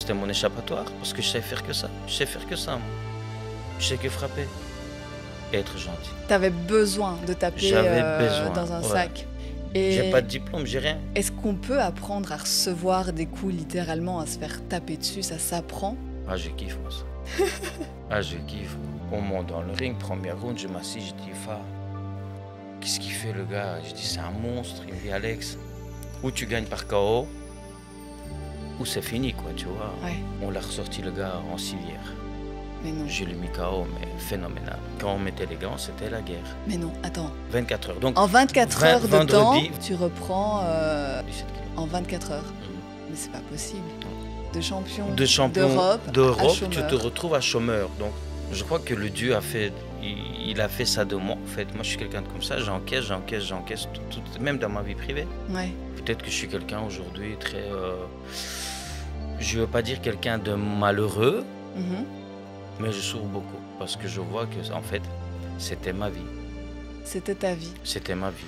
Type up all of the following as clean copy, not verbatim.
C'était mon échappatoire, parce que je savais faire que ça. Je sais faire que ça, moi. Je sais que frapper et être gentil. T'avais besoin de taper J'avais besoin, dans un ouais. sac. J'ai pas de diplôme, j'ai rien. Est-ce qu'on peut apprendre à recevoir des coups littéralement, à se faire taper dessus? Ça s'apprend? Ah, je kiffe, moi, ça. Ah, je kiffe. On monte dans le ring, première round, je m'assis, je dis, qu'est-ce qu'il fait, le gars? Je dis, c'est un monstre. Il me dit, Alex, ou tu gagnes par KO, ou c'est fini, quoi, tu vois. Ouais. On l'a ressorti, le gars, en civière. Mais non. Je l'ai mis KO, mais phénoménal. Quand on mettait les gants, c'était la guerre. Mais non, attends. 24 heures. Donc, En 24 heures de vendredi, temps, tu reprends 17 kilos. en 24 heures. Mais c'est pas possible. De champion d'Europe, à tu te retrouves à chômeur. Donc, je crois que le Dieu a fait, il a fait ça de moi. En fait, moi, je suis quelqu'un comme ça. J'encaisse, même dans ma vie privée. Ouais. Peut-être que je suis quelqu'un aujourd'hui très, je veux pas dire quelqu'un de malheureux, mais je souffre beaucoup parce que je vois que, en fait, c'était ma vie. C'était ta vie. C'était ma vie.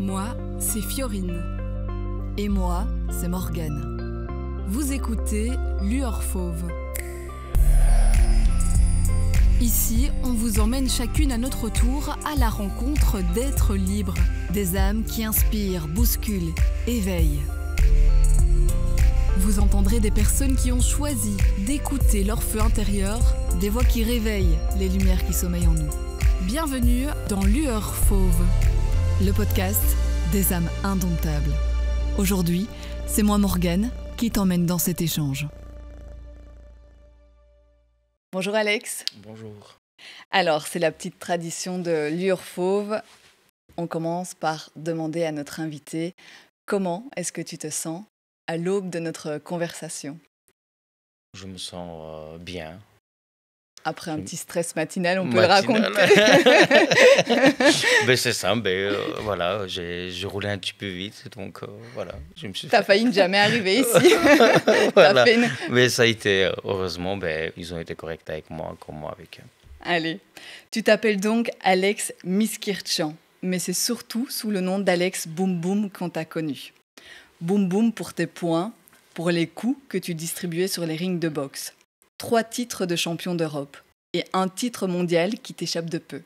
Moi, c'est Fiorine. Et moi, c'est Morgane. Vous écoutez Lueur Fauve. Ici, on vous emmène chacune à notre tour à la rencontre d'êtres libres. Des âmes qui inspirent, bousculent, éveillent. Vous entendrez des personnes qui ont choisi d'écouter leur feu intérieur, des voix qui réveillent les lumières qui sommeillent en nous. Bienvenue dans Lueur Fauve, le podcast des âmes indomptables. Aujourd'hui, c'est moi Morgane qui t'emmène dans cet échange. Bonjour Alex. Bonjour. Alors, c'est la petite tradition de Lueur Fauve. On commence par demander à notre invité comment est-ce que tu te sens à l'aube de notre conversation. Je me sens bien. Après un petit stress matinal, on peut le raconter. Ben c'est ça, voilà, j'ai roulé un petit peu vite, donc voilà. T'as failli ne jamais arriver ici. Voilà. Mais ça a été, heureusement, ils ont été corrects avec moi, comme moi avec eux. Allez, tu t'appelles donc Alex Miskirtchian, mais c'est surtout sous le nom d'Alex Boum Boum qu'on t'a connu. Boum Boum pour tes points, pour les coups que tu distribuais sur les rings de boxe. 3 titres de champion d'Europe et un titre mondial qui t'échappe de peu.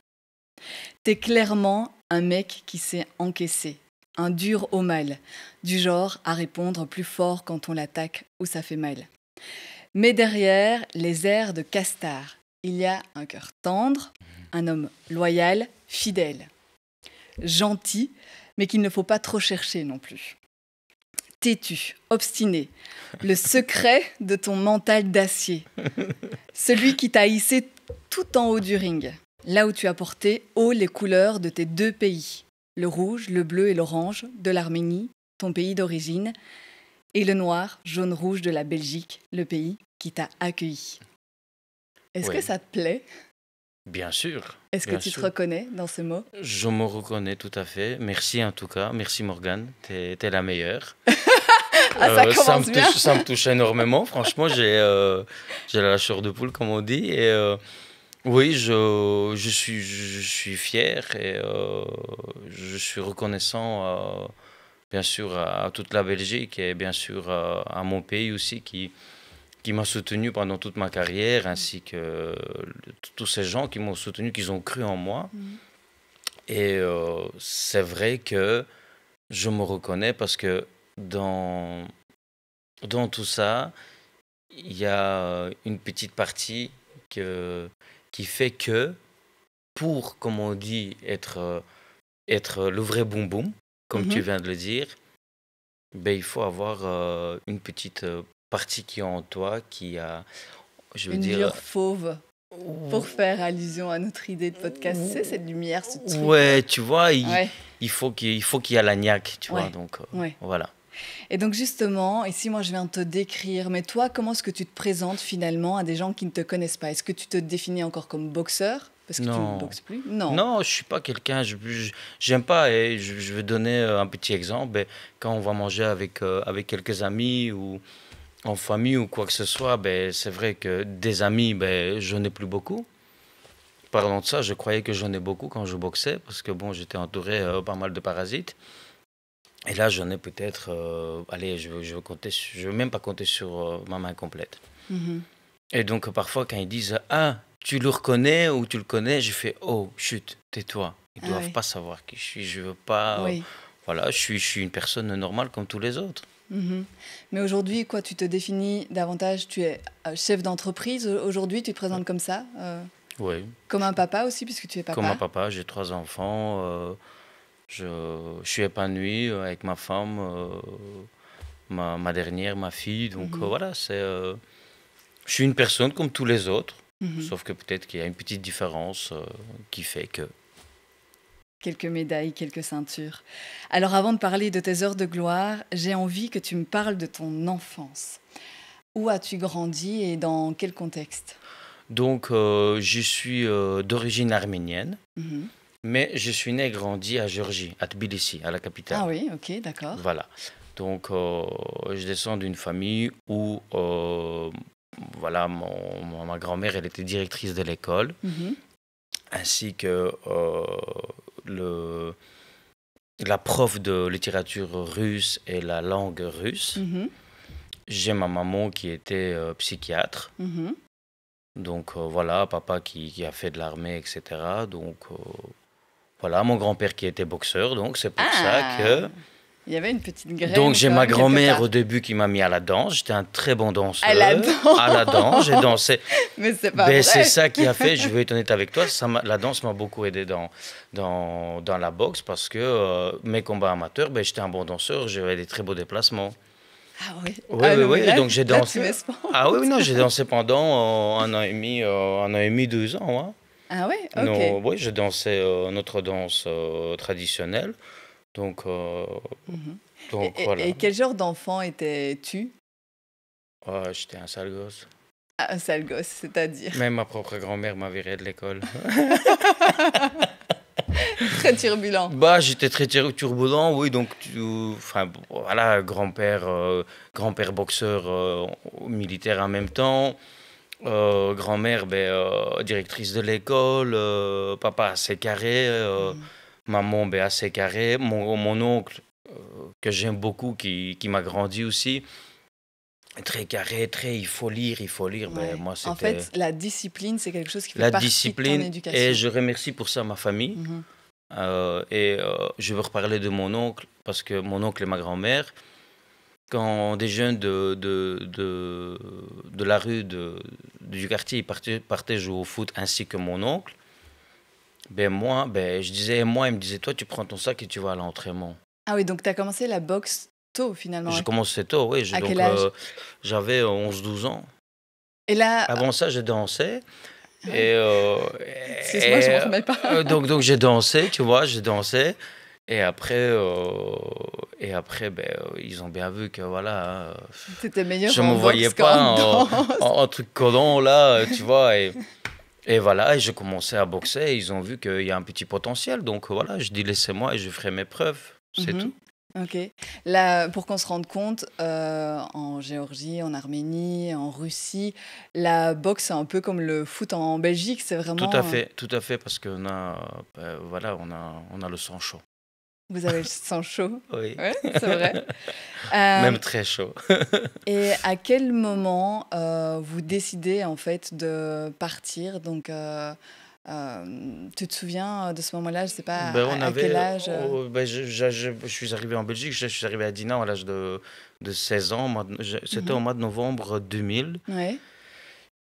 T'es clairement un mec qui s'est encaissé, un dur au mal, du genre à répondre plus fort quand on l'attaque ou ça fait mal. Mais derrière les airs de castard, il y a un cœur tendre, un homme loyal, fidèle. Gentil, mais qu'il ne faut pas trop chercher non plus. Têtu, obstiné, le secret de ton mental d'acier. Celui qui t'a hissé tout en haut du ring, là où tu as porté haut les couleurs de tes 2 pays, le rouge, le bleu et l'orange de l'Arménie, ton pays d'origine, et le noir, jaune-rouge de la Belgique, le pays qui t'a accueilli. Est-ce que ça te plaît ? Bien sûr. Est-ce que tu te reconnais dans ce mot ? Je me reconnais tout à fait. Merci en tout cas. Merci Morgane. T'es la meilleure. Ça commence bien. Ça me touche énormément. Franchement, j'ai la chair de poule, comme on dit. Et oui, je suis fier et je suis reconnaissant, bien sûr, à toute la Belgique et bien sûr à mon pays aussi qui m'a soutenu pendant toute ma carrière, ainsi que tous ces gens qui m'ont soutenu, qui ont cru en moi. Et c'est vrai que je me reconnais parce que dans tout ça, il y a une petite partie qui fait que, pour, comme on dit, être le vrai boum boum, comme tu viens de le dire, il faut avoir une petite partie qui est en toi, qui a, je veux une dire... lueur fauve, pour faire allusion à notre idée de podcast. C'est cette lumière, ce truc. Ouais, tu vois, il faut qu'il y ait la niaque, tu vois, donc voilà. Et donc justement, ici moi je viens de te décrire, mais toi, comment est-ce que tu te présentes finalement à des gens qui ne te connaissent pas ? Est-ce que tu te définis encore comme boxeur ? Parce que tu ne boxes plus ? Non, je ne suis pas quelqu'un, j'aime pas, et je vais donner un petit exemple. Quand on va manger avec quelques amis ou en famille ou quoi que ce soit, c'est vrai que des amis, je n'ai plus beaucoup. Parlant de ça, je croyais que j'en ai beaucoup quand je boxais, parce que j'étais entouré pas mal de parasites. Et là, j'en ai peut-être, allez, je veux même pas compter sur ma main complète. Mhm. Et donc, parfois, quand ils disent, ah, tu le reconnais ou tu le connais, je fais, oh, chut, tais-toi. Ils Ah doivent oui. pas savoir qui je suis. Je veux pas, Oui. voilà, je suis une personne normale comme tous les autres. Mhm. Mais aujourd'hui, quoi, tu te définis davantage, tu es chef d'entreprise. Aujourd'hui, tu te présentes comme ça, Oui. comme un papa aussi, puisque tu es Comme un papa. papa, j'ai 3 enfants. Je suis épanoui avec ma femme, ma dernière, ma fille. Donc Mhm. voilà, je suis une personne comme tous les autres. Mhm. Sauf que peut-être qu'il y a une petite différence qui fait que... Quelques médailles, quelques ceintures. Alors avant de parler de tes heures de gloire, j'ai envie que tu me parles de ton enfance. Où as-tu grandi et dans quel contexte? Donc je suis d'origine arménienne, Mhm. mais je suis né et grandi à Géorgie, à Tbilissi, à la capitale. Ah oui, ok, d'accord. Voilà. Donc je descends d'une famille où voilà, ma grand-mère, elle était directrice de l'école, Mhm. ainsi que le, la prof de littérature russe et la langue russe. Mhm. J'ai ma maman qui était psychiatre. Mhm. Donc voilà, papa qui a fait de l'armée, etc. Donc voilà, mon grand-père qui était boxeur. Donc c'est pour ça Ah, que... il y avait une petite graine Donc j'ai quand ma même quelque grand-mère part. au début qui m'a mis à la danse. J'étais un très bon danseur. À la danse. À la danse, j'ai dansé. Mais c'est pas Ben, c'est vrai. ça qui a fait, je vais être honnête avec toi, la danse m'a beaucoup aidé dans la boxe parce que mes combats amateurs, ben, j'étais un bon danseur, j'avais des très beaux déplacements. Ah oui. Oui, Ah oui, non, mais oui, là, donc j'ai là, tu dansé. m'espères. Ah oui, non, j'ai dansé pendant 1 an et demi, 2 ans. Hein. Ah oui, Non, ok. oui, j'ai dansé notre danse traditionnelle. Donc, Mhm. donc voilà. Et quel genre d'enfant étais-tu? Ah, j'étais un sale gosse. Ah, un sale gosse, c'est-à-dire. Même ma propre grand-mère m'a viré de l'école. Très turbulent. Bah, j'étais très turbulent, oui, donc enfin bon, voilà, grand-père boxeur militaire en même temps, grand-mère directrice de l'école, papa assez carré, Mhm. maman assez carré, mon oncle que j'aime beaucoup qui m'a grandi aussi, très carré, très il faut lire, ben Ouais. moi En c'était fait, la discipline, c'est quelque chose qui fait la partie de ton discipline et éducation. je remercie pour ça ma famille. Mhm. Je veux reparler de mon oncle, parce que mon oncle et ma grand-mère, quand des jeunes de la rue du quartier partaient jouer au foot, ainsi que mon oncle, ben moi, ben, je disais, moi, il me disait, toi, tu prends ton sac et tu vas à l'entraînement. Ah oui, donc tu as commencé la boxe tôt finalement. J'ai commencé tôt, oui, À donc quel âge? j'avais 11 12 ans. Et là, Avant ça, je dansais. ah oui, Et, excuse-moi, je me remets pas. donc j'ai dansé, tu vois, j'ai dansé. Et après, ben, ils ont bien vu que voilà, T'étais meilleur je en me voyais boxe qu'en pas danse. en truc collant là, tu vois. Et voilà, et j'ai commencé à boxer. Et ils ont vu qu'il y a un petit potentiel. Donc voilà, je dis laissez-moi et je ferai mes preuves. C'est Mhm. tout. Ok. Là, pour qu'on se rende compte, en Géorgie, en Arménie, en Russie, la boxe, c'est un peu comme le foot en Belgique. C'est vraiment. Tout à fait, parce qu'on a, voilà, on a le sang chaud. Vous avez le sang chaud. Oui, Ouais, c'est vrai. même Euh, très chaud. et à quel moment vous décidez en fait de partir? Donc, tu te souviens de ce moment-là? Je sais pas Ben, on à quel avait, âge. ben, je suis arrivé en Belgique, je suis arrivé à Dinant à l'âge de 16 ans. C'était au Mhm. mois de novembre 2000. Ouais.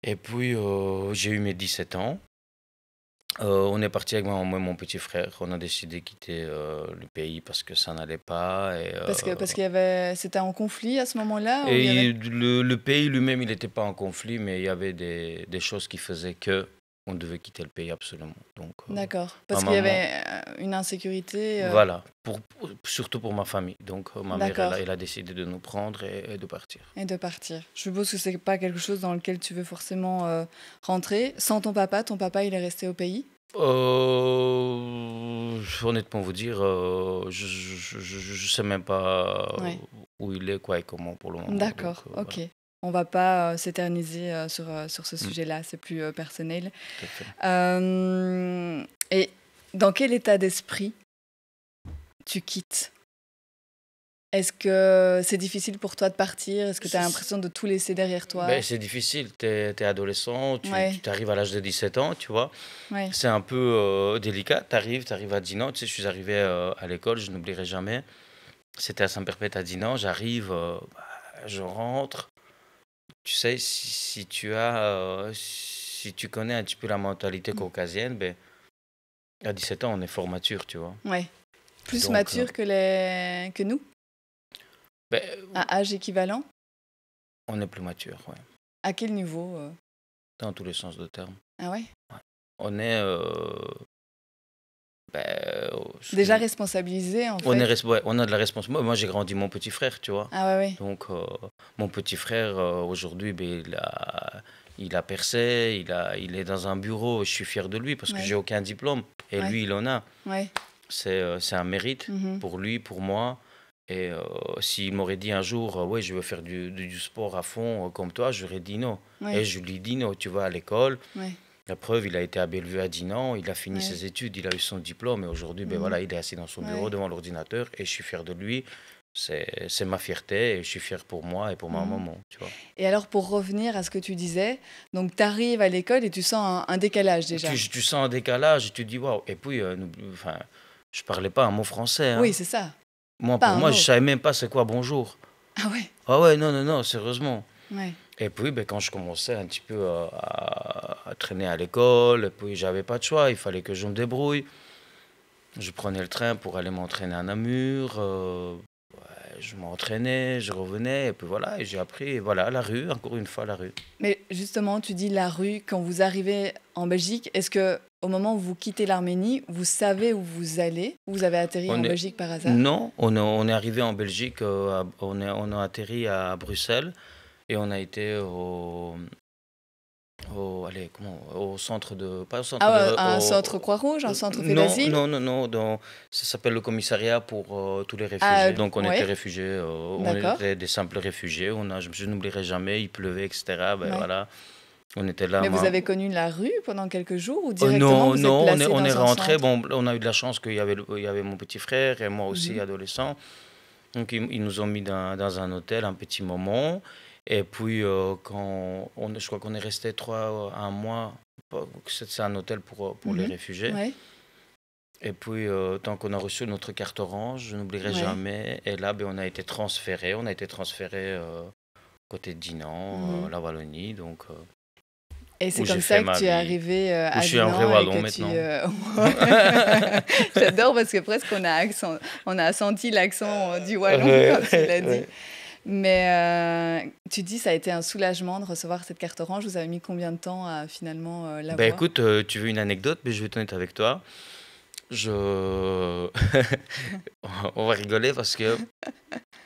Et puis, j'ai eu mes 17 ans. On est parti avec moi et mon petit frère. On a décidé de quitter le pays parce que ça n'allait pas. Parce qu'il y avait, c'était en conflit à ce moment-là ou il y avait. Et le pays lui-même, il n'était pas en conflit, mais il y avait des choses qui faisaient que on devait quitter le pays absolument. Donc, D'accord. ma Parce qu'il y maman, avait une insécurité. voilà, surtout pour ma famille. Donc, ma mère, D'accord. elle a décidé de nous prendre et de partir. Et de partir. Je suppose que c'est pas quelque chose dans lequel tu veux forcément rentrer. Sans ton papa, il est resté au pays. Honnêtement, vous dire, je sais même pas Ouais. où il est, quoi, et comment pour le moment. Donc, D'accord. voilà, Ok. On va pas s'éterniser sur ce Mm, sujet-là. C'est plus personnel. tout à fait. Et dans quel état d'esprit tu quittes? Est-ce que c'est difficile pour toi de partir? Est-ce que tu as l'impression de tout laisser derrière toi? Ben, c'est difficile, tu es adolescent, Ouais, tu arrives à l'âge de 17 ans, tu vois. ouais. C'est un peu délicat, tu arrives à Dinan, tu sais, je suis arrivé à l'école, je n'oublierai jamais. C'était à Saint-Perpète à Dinan, j'arrive, je rentre. Tu sais, si tu connais un petit peu la mentalité caucasienne, ben, à 17 ans, on est fort mature, tu vois. Ouais. Plus Donc, mature que nous, ben, à âge équivalent? on est plus mature, ouais, À quel niveau? dans tous les sens du terme. Ah ouais? On est, ben, Déjà responsabilisé, en on est, fait. ouais, on a de la responsabilité. Moi, j'ai grandi mon petit frère, tu vois. Ah ouais, ouais. Donc, mon petit frère, aujourd'hui, ben, il a percé, il est dans un bureau. Je suis fier de lui parce que Ouais. j'ai aucun diplôme. Et Ouais. lui, il en a. Ouais. C'est un mérite Mhm. pour lui, pour moi. Et s'il m'aurait dit un jour, ouais, je veux faire du sport à fond comme toi, j'aurais dit non. Ouais. Et je lui dis non, tu vas à l'école. Ouais. La preuve, il a été à Bellevue à Dinan, il a fini Ouais. ses études, il a eu son diplôme. Et aujourd'hui, ben Mhm. voilà, il est assis dans son bureau Ouais. devant l'ordinateur et je suis fier de lui. C'est ma fierté et je suis fier pour moi et pour ma Mhm. maman, tu vois. Et alors, pour revenir à ce que tu disais, donc tu arrives à l'école et tu sens un décalage déjà. Tu sens un décalage et tu te dis waouh. Et puis, enfin, je parlais pas un mot français, hein. Oui, c'est ça. Moi, Pas pour un moi, mot. je savais même pas c'est quoi bonjour. Ah ouais. Ah ouais, non, non, non, sérieusement. Ouais. Et puis, ben, quand je commençais un petit peu à traîner à l'école, et puis j'avais pas de choix, il fallait que je me débrouille. Je prenais le train pour aller m'entraîner à Namur. Ouais, je m'entraînais, je revenais, et puis voilà, et j'ai appris, voilà, la rue, encore une fois, la rue. Mais justement, tu dis la rue, quand vous arrivez en Belgique, est-ce que au moment où vous quittez l'Arménie, vous savez où vous allez? Vous avez atterri On en est- Belgique par hasard? Non, on est arrivé en Belgique, on a atterri à Bruxelles, et on a été allez, au centre de, pas au centre Ah ouais, de, un centre Croix-Rouge, un centre fait non, d'asile? non, non, non, ça s'appelle le commissariat pour tous les réfugiés. Ah, Donc on ouais. était réfugiés, on D'accord. était des simples réfugiés. Je n'oublierai jamais, il pleuvait, etc. Ben Ouais. voilà, on était là. Mais vous moi. avez connu la rue pendant quelques jours ou directement Non, vous êtes non, placé on est dans un rentré. centre? Bon, on a eu de la chance qu'il il y avait mon petit frère et moi aussi, Mhm. adolescent. Donc ils nous ont mis dans un hôtel un petit moment. Et puis, je crois qu'on est resté un mois. C'est un hôtel pour les Mhm. réfugiés. Ouais. Et puis, tant qu'on a reçu notre carte orange, je n'oublierai Ouais. jamais. Et là, ben, on a été transféré. On a été transféré côté de Dinan, Mhm. la Wallonie. Donc, Et c'est où comme j'ai ça fait que ma tu es vie. arrivé Où à je suis un Dinan vrai et Wallon que maintenant. J'adore parce que presque on a senti l'accent du Wallon Ouais, quand tu l'as dit. ouais. Mais tu dis ça a été un soulagement de recevoir cette carte orange. Vous avez mis combien de temps à finalement Ben l'avoir? écoute, tu veux une anecdote, mais je vais être honnête avec toi. Je... on va rigoler parce que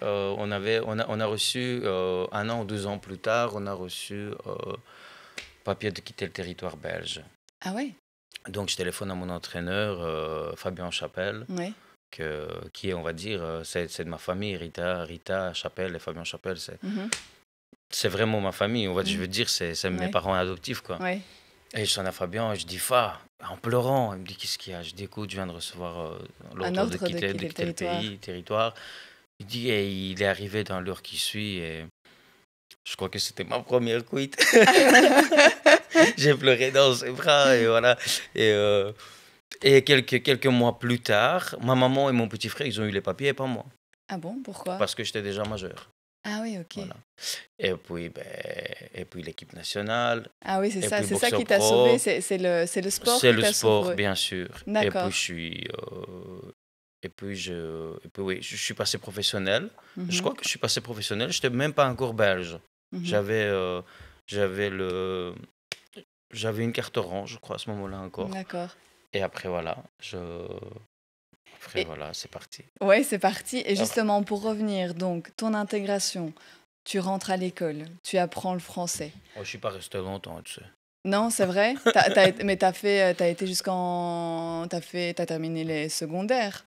on a reçu, 1 an ou 2 ans plus tard, on a reçu papier de quitter le territoire belge. Ah ouais? Donc je téléphone à mon entraîneur, Fabien Chapelle, Ouais. qui est, on va dire, c'est de ma famille, Rita Chapelle et Fabien Chapelle, Mhm. c'est vraiment ma famille. Je Mhm. veux dire, c'est mes Ouais. parents adoptifs, quoi. Ouais. Et je sonne à Fabien et je dis, Fa, en pleurant. Il me dit, qu'est-ce qu'il y a? Je dis, écoute, je viens de recevoir Un l'ordre de ordre de quitter quitter le le territoire. Il dit, et il est arrivé dans l'heure qui suit. Et je crois que c'était ma première cuite. J'ai pleuré dans ses bras et voilà. Et quelques mois plus tard, ma maman et mon petit frère, ils ont eu les papiers et pas moi. Ah bon? Pourquoi? Parce que j'étais déjà majeur. Ah oui, ok. Voilà. Et puis l'équipe nationale. Ah oui, c'est Et ça. puis C'est ça qui boxeur t'a pro. sauvé. C'est le sport C'est qui le t'a sport, sauvé. bien sûr. Et D'accord. puis oui, je suis passé professionnel. Je Mhm. crois que je suis passé professionnel. Je n'étais même pas encore belge. Mhm. J'avais une carte orange, je crois, à ce moment-là encore. D'accord. Et après, voilà, Et- voilà, c'est parti. Ouais, c'est parti. Et justement, pour revenir, donc, ton intégration, tu rentres à l'école, tu apprends le français. Je ne suis pas resté longtemps, tu sais. Non, c'est vrai? Mais t'as été t'as terminé les secondaires.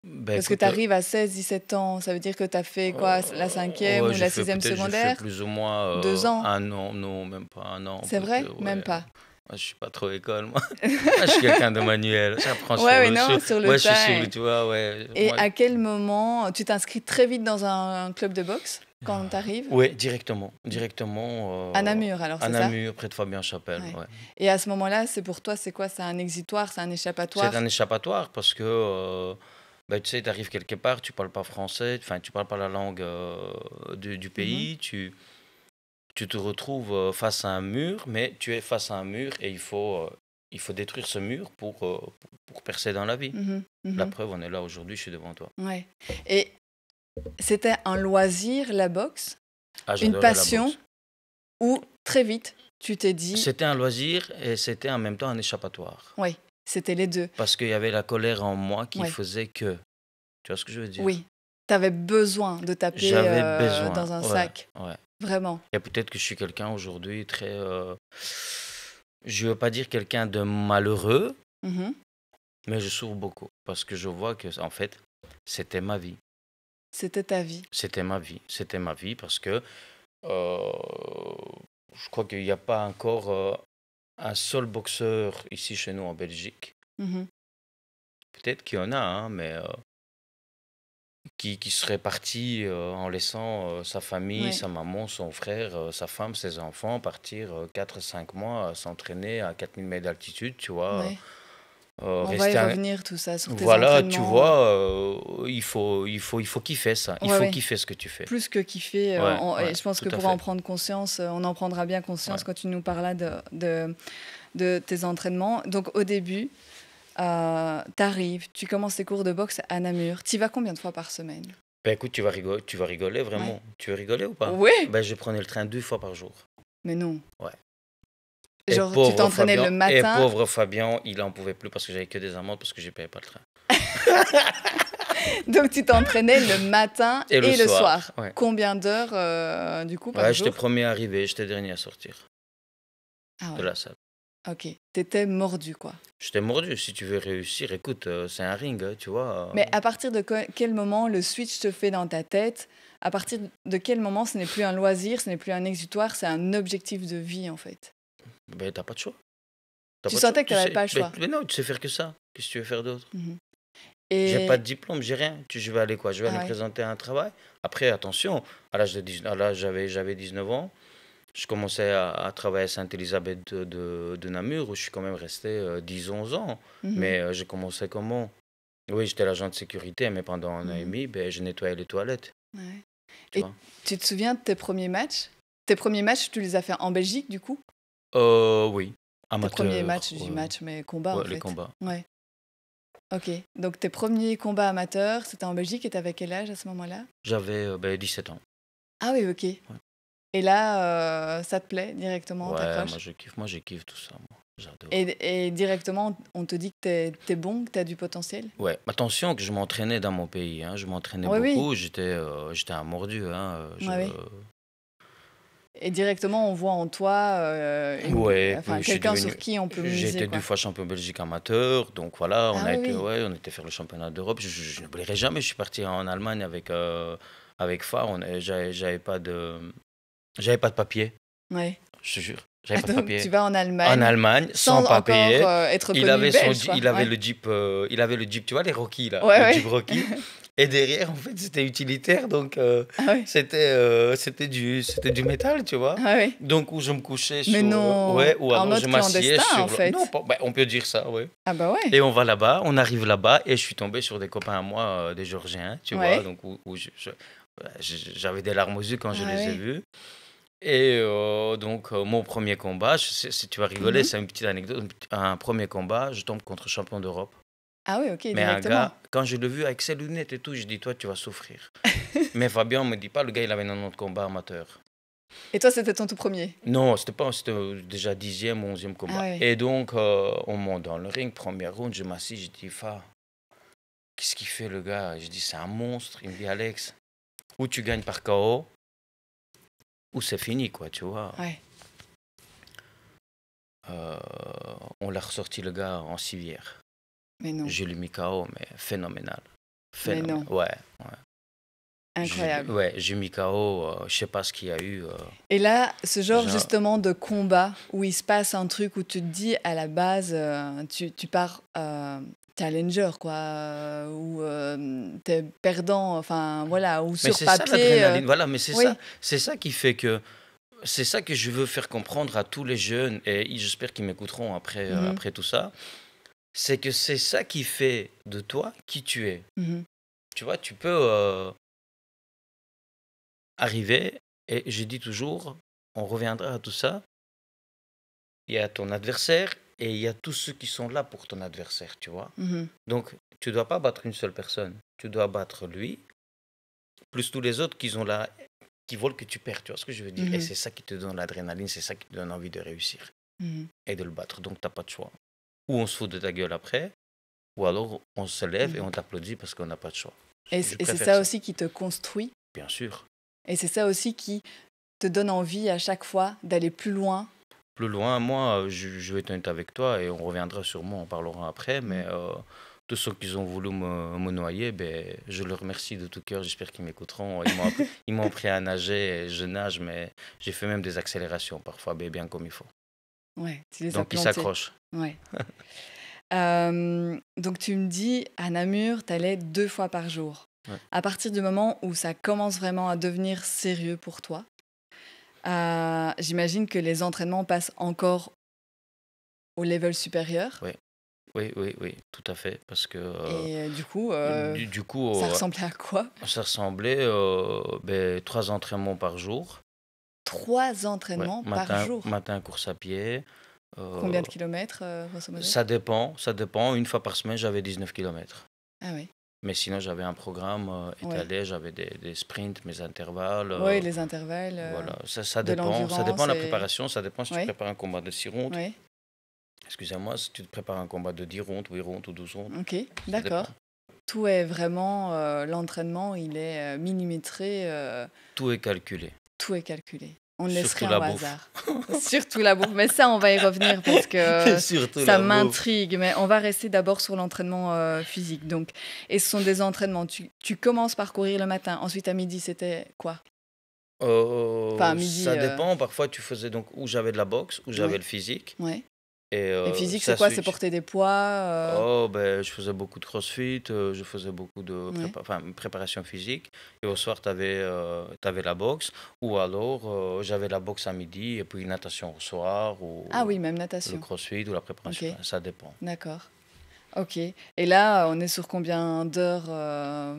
Ben, Parce que écoute, tu arrives à 16-17 ans, ça veut dire que tu as fait quoi, la 5e ouais, ou la j'ai fait 6e peut-être, j'ai fait secondaire? plus ou moins 2 ans. 1 an, non, même pas 1 an. C'est vrai? peut-être, Même ouais. pas. je suis pas trop école, moi. Moi, je suis quelqu'un de manuel. J'apprends Ouais, mais non, sur le ouais, je suis tas. sur le, tu vois, ouais. Et Moi, à quel moment tu t'inscris très vite dans un club de boxe quand tu arrives? ouais, directement. Directement. À Namur, alors, À c'est ça? Namur, près de Fabien-Chapelle, Ouais. ouais. Et à ce moment-là, c'est pour toi, c'est quoi? C'est un exutoire, c'est un échappatoire? C'est un échappatoire parce que, bah, tu sais, tu arrives quelque part, tu parles pas français, enfin, tu parles pas la langue du Mhm. pays, tu te retrouves face à un mur, mais tu es face à un mur et il faut détruire ce mur pour percer dans la vie. Mhm, La mhm. preuve, on est là aujourd'hui, je suis devant toi. Ouais. Et c'était un loisir, la boxe, Ah, une j'adorais la passion, boxe. ou très vite, tu t'es dit, C'était un loisir et c'était en même temps un échappatoire. oui, c'était les deux. Parce qu'il y avait la colère en moi qui Ouais. faisait que. Tu vois ce que je veux dire? Oui, tu avais besoin de taper J'avais besoin. dans un Ouais, sac, ouais. vraiment. Et peut-être que je suis quelqu'un aujourd'hui très. Je veux pas dire quelqu'un de malheureux, Mhm. mais je souffre beaucoup. Parce que je vois que, en fait, c'était ma vie. C'était ta vie. C'était ma vie. C'était ma vie parce que je crois qu'il n'y a pas encore un seul boxeur ici chez nous en Belgique. Mhm. Peut-être qu'il y en a, hein, mais qui serait parti en laissant sa famille, Ouais. sa maman, son frère, sa femme, ses enfants, partir 4-5 mois à s'entraîner à 4000 mètres d'altitude, tu vois. Ouais. On va y Rester revenir, tout ça, sur tes Voilà, tu entraînements. vois, il faut kiffer ça. Il Ouais, faut ouais. kiffer ce que tu fais. Plus que kiffer. Ouais, Et ouais, je pense tout que à pour en fait. prendre conscience, on en prendra bien conscience Ouais. quand tu nous parleras de tes entraînements. Donc au début, t'arrives, tu commences tes cours de boxe à Namur. Tu y vas combien de fois par semaine? Ben écoute, tu vas rigoler vraiment. Ouais. Tu veux rigoler ou pas? Oui, Ben je prenais le train 2 fois par jour. mais non. Ouais. Genre, tu pauvre t'entraînais le Fabien, matin. pauvre Fabien, il en pouvait plus parce que j'avais que des amendes parce que je payais pas le train. Donc tu t'entraînais le matin Et le soir, ouais. Combien d'heures du coup par Ouais, jour? j'étais premier à arriver, j'étais dernier à sortir Ah de ouais. la salle. Ok, t'étais mordu quoi. J'étais mordu. Si tu veux réussir, écoute, c'est un ring, hein, tu vois. Mais à partir de quel moment le switch se fait dans ta tête? À partir de quel moment ce n'est plus un loisir, ce n'est plus un exutoire, c'est un objectif de vie en fait? Ben t'as pas de choix. Tu sentais que tu n'avais pas le choix? Mais non, tu sais faire que ça. Qu'est-ce que tu veux faire d'autre? Mhm. J'ai Et pas de diplôme, j'ai rien. Je vais aller quoi? Je vais Ah aller ouais. présenter un travail. Après, attention, à l'âge j'avais 19 ans. Je commençais à travailler à Sainte-Élisabeth de Namur, où je suis quand même resté 10-11 ans. Mhm. Mais j'ai commencé comment? Oui, j'étais l'agent de sécurité, mais pendant un an et Mhm. demi, ben, je nettoyais les toilettes. Ouais. Tu Et vois? tu te souviens de tes premiers matchs? Tes premiers matchs, tu les as fait en Belgique du coup? Oui, Tes amateur. premiers matchs, du match, mais combat en Ouais, les fait. combats. Ouais. Ok, donc tes premiers combats amateurs, c'était en Belgique et t'avais quel âge à ce moment-là? J'avais 17 ans. Ah oui, ok. Et là, ça te plaît directement, Ouais, t'accroches? moi je kiffe tout ça, moi. J'adore. Et directement, on te dit que t'es bon, que t'as du potentiel? Ouais, attention que je m'entraînais dans mon pays, hein. Je m'entraînais Oui, oui. beaucoup, j'étais un mordu, hein. Ouais, oui. Et directement, on voit en toi Ouais, enfin, puis je suis quelqu'un devenu- sur qui on peut J'ai miser, été quoi. 2 fois champion Belgique amateur, donc voilà, Ah oui, oui. on était faire le championnat d'Europe. Je n'oublierai jamais, je suis parti en Allemagne avec Fa, j'avais pas de papier, Ouais. je te jure, j'avais pas de Donc, papier. tu vas en En Allemagne Allemagne, sans sans encore papier. être connu belge, quoi. Il avait Ouais. il avait le Jeep, tu vois, les Rocky, là, Ouais, le ouais. Jeep Rocky. Et derrière, en fait, c'était utilitaire, donc Ah ouais. c'était du métal, tu vois. Ah ouais. Donc, où je me couchais Mais sur. non, Ouais, ou en alors mode je m'assieds clandestin, sur. en fait. Non, on peut dire ça, ouais. Ah bah ouais. Et on va là-bas, on arrive là-bas, et je suis tombé sur des copains à moi, des Georgiens, tu Ouais. vois. Donc, où j'avais des larmes aux yeux quand je Ah les ai ouais. vus. Et donc, mon premier combat, si tu vas rigoler, Mhm. c'est une petite anecdote. Un premier combat, je tombe contre champion d'Europe. Ah oui, ok, Mais un directement. gars, quand je l'ai vu avec ses lunettes et tout, je dis, toi, tu vas souffrir. Mais Fabien me dit pas, le gars, il avait 90 combats amateurs. Et toi, c'était ton tout premier? Non, c'était déjà 10e, 11e combat. Ah ouais. Et donc, on monte dans le ring, première round, je m'assis, je dis, Fa, qu'est-ce qu'il fait le gars? Je dis, c'est un monstre. Il me dit, Alex, ou tu gagnes par KO, ou c'est fini, quoi, tu vois. Ouais. On l'a ressorti le gars en civière. Mais non. Je l'ai mis KO, mais phénoménal. Mais non. Ouais. Incroyable. J'ai mis KO, je sais pas ce qu'il y a eu. Et là, ce genre Genre- justement de combat où il se passe un truc où tu te dis à la base, tu pars challenger, quoi, ou t'es perdant, enfin voilà, ou Mais sur c'est ça papier. l'adrénaline, voilà, mais oui. c'est ça qui fait que, c'est ça que je veux faire comprendre à tous les jeunes, et j'espère qu'ils m'écouteront après, Mhm. après tout ça, c'est que c'est ça qui fait de toi qui tu es. Mhm. Tu vois, tu peux arriver, et je dis toujours, on reviendra à tout ça, il y a ton adversaire, et il y a tous ceux qui sont là pour ton adversaire, tu vois. Mhm. Donc, tu ne dois pas battre une seule personne. Tu dois battre lui, plus tous les autres qui veulent que tu perds. Tu vois ce que je veux dire? Mhm. Et c'est ça qui te donne l'adrénaline, c'est ça qui te donne envie de réussir Mhm. et de le battre. Donc, tu n'as pas de choix. Ou on se fout de ta gueule après, ou alors on se lève et on t'applaudit parce qu'on n'a pas de choix. Et Je c'est préfère ça aussi qui te construit. Bien sûr. Et c'est ça aussi qui te donne envie à chaque fois d'aller plus loin. Plus loin, moi, je vais être honnête avec toi et on reviendra sûrement, on parlera après, mais tous ceux qui ont voulu me noyer, ben, je les remercie de tout cœur, j'espère qu'ils m'écouteront. Ils m'ont appris à nager, et je nage, mais j'ai fait même des accélérations parfois, ben, bien comme il faut. Ouais, tu les as Donc ils plantés. s'accrochent. Ouais. Donc tu me dis, à Namur, tu allais 2 fois par jour. Ouais. À partir du moment où ça commence vraiment à devenir sérieux pour toi, j'imagine que les entraînements passent encore au level supérieur. Oui, tout à fait, parce que Et du coup, du coup, ça ressemblait à quoi? ça ressemblait 3 entraînements par jour. 3 entraînements par jour. Matin, course à pied. Combien de kilomètres, grosso modo? Ça dépend. Une fois par semaine, j'avais 19 kilomètres. Ah oui. Mais sinon, j'avais un programme étalé, j'avais des sprints, mes intervalles. Oui, les intervalles. Voilà, ça de dépend. Ça l'endurance dépend de la et- préparation, ça dépend si Ouais. tu prépares un combat de 6 rondes. Oui, Excusez-moi, si tu te prépares un combat de 10 rondes, 8 rondes ou 12 rondes. ok, ça d'accord. dépend. Tout est vraiment, l'entraînement, il est millimétré, Tout est calculé. tout est calculé. On ne laisse Surtout rien au la bouffe. hasard. Surtout la bouffe. Mais ça, on va y revenir parce que Surtout ça la bouffe. m'intrigue. Mais on va rester d'abord sur l'entraînement physique. Donc, et ce sont des entraînements. Tu commences par courir le matin. Ensuite, à midi, c'était quoi? Enfin, à midi, Ça dépend. Parfois, tu faisais donc où j'avais de la boxe, où j'avais Ouais. le physique. Ouais. Et, Et physique, ça c'est quoi? C'est switch. porter des poids Oh, ben, je faisais beaucoup de crossfit, je faisais beaucoup de Ouais. préparation physique. Et au soir, tu avais, la boxe. Ou alors, j'avais la boxe à midi et puis natation au soir. Ou Ah oui, même le natation. crossfit ou la préparation. Ok. Enfin, ça dépend. D'accord. Ok. Et là, on est sur combien d'heures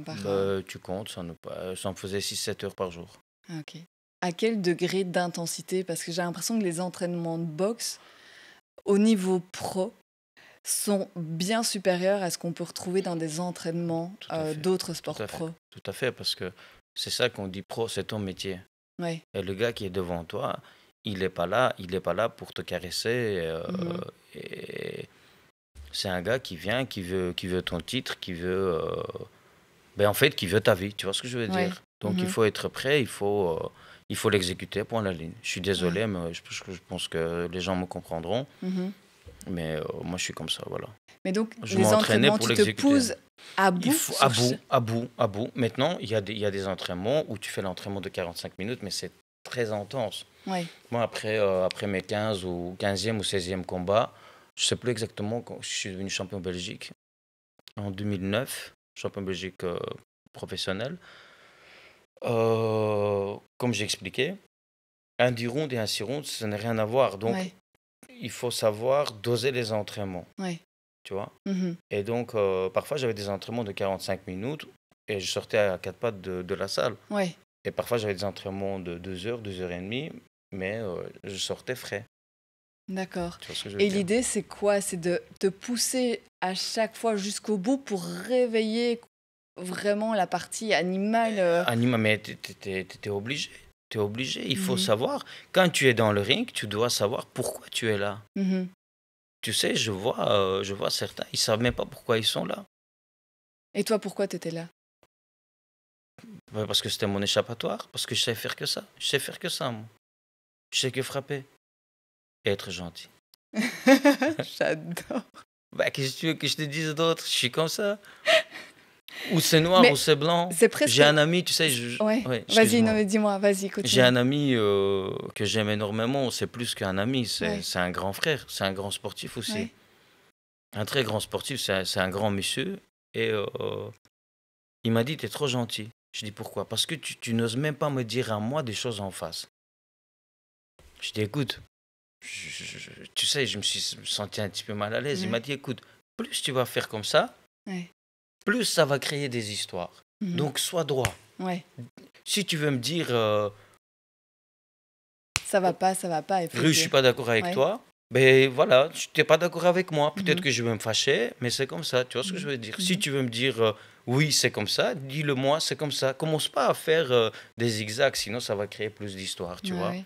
par... Tu comptes, ça me faisait 6-7 heures par jour. Ah, ok. À quel degré d'intensité? Parce que j'ai l'impression que les entraînements de boxe, au niveau pro, sont bien supérieurs à ce qu'on peut retrouver dans des entraînements Tout à fait. d'autres sports Tout à fait. pro. Tout à fait, parce que c'est ça qu'on dit pro, c'est ton métier. Ouais. Et le gars qui est devant toi, il n'est pas là pour te caresser. Mhm. Et c'est un gars qui vient, qui veut ton titre, qui veut, en fait, qui veut ta vie. Tu vois ce que je veux Ouais. dire? Donc il Mhm. faut être prêt, il faut l'exécuter, point la ligne. Je suis désolé, mais je pense que les gens me comprendront. Mhm. Mais moi, je suis comme ça, voilà. Mais donc, Je les m'entraînais entraînements, pour tu te l'exécuter. pousses à bout. Il faut sur à bout. Maintenant, il y a des entraînements où tu fais l'entraînement de 45 minutes, mais c'est très intense. Ouais. Moi, après mes 15 ou 15e ou 16e combats, je ne sais plus exactement quand je suis devenu champion Belgique. En 2009, champion Belgique professionnel. Comme j'ai expliqué, un 10 rounds et un 6 rounds, ça n'a rien à voir. Donc, Ouais. il faut savoir doser les entraînements. Ouais. Tu vois? Mhm. Et donc, parfois, j'avais des entraînements de 45 minutes et je sortais à 4 pattes de la salle. Ouais. Et parfois, j'avais des entraînements de 2 heures, 2 heures et demie, mais je sortais frais. D'accord. Tu vois ce que je veux Et dire? l'idée, c'est quoi? C'est de te pousser à chaque fois jusqu'au bout pour réveiller vraiment la partie animale. Anima, mais t'es obligé. T'es obligé. Il faut Mhm. savoir. Quand tu es dans le ring, tu dois savoir pourquoi tu es là. Mhm. Tu sais, je vois certains, ils savent même pas pourquoi ils sont là. Et toi, pourquoi tu étais là? Ouais, parce que c'était mon échappatoire. Parce que je sais faire que ça. Je sais faire que ça, moi. Je sais que frapper. Et être gentil. J'adore. Bah, qu'est-ce que tu veux que je te dise d'autre? Je suis comme ça. Ou c'est noir Mais ou c'est blanc. c'est presque... J'ai un ami, tu sais... Ouais. Ouais, Vas-y, excuse-moi. non, mais dis-moi, vas-y, continue. J'ai un ami que j'aime énormément. C'est plus qu'un ami, Ouais. c'est un grand frère. C'est un grand sportif aussi. Ouais. Un très grand sportif, c'est un grand monsieur. Et il m'a dit, t'es trop gentil. Je dis, pourquoi? Parce que tu n'oses même pas me dire à moi des choses en face. Je dis, écoute, tu sais, je me suis senti un petit peu mal à l'aise. Il Ouais. m'a dit, écoute, plus tu vas faire comme ça, Ouais. plus ça va créer des histoires. Mhm. Donc, sois droit. Ouais. Si tu veux me dire, Ça va pas, il faut Rue, le je suis dire. pas d'accord avec Ouais. toi, ben voilà, tu n'es pas d'accord avec moi. Peut-être Mhm. que je vais me fâcher, mais c'est comme ça. Tu vois ce que je veux dire? Si Mhm. tu veux me dire, oui, c'est comme ça, dis-le moi, c'est comme ça. Commence pas à faire des zigzags, sinon ça va créer plus d'histoires, tu Ouais, vois. ouais.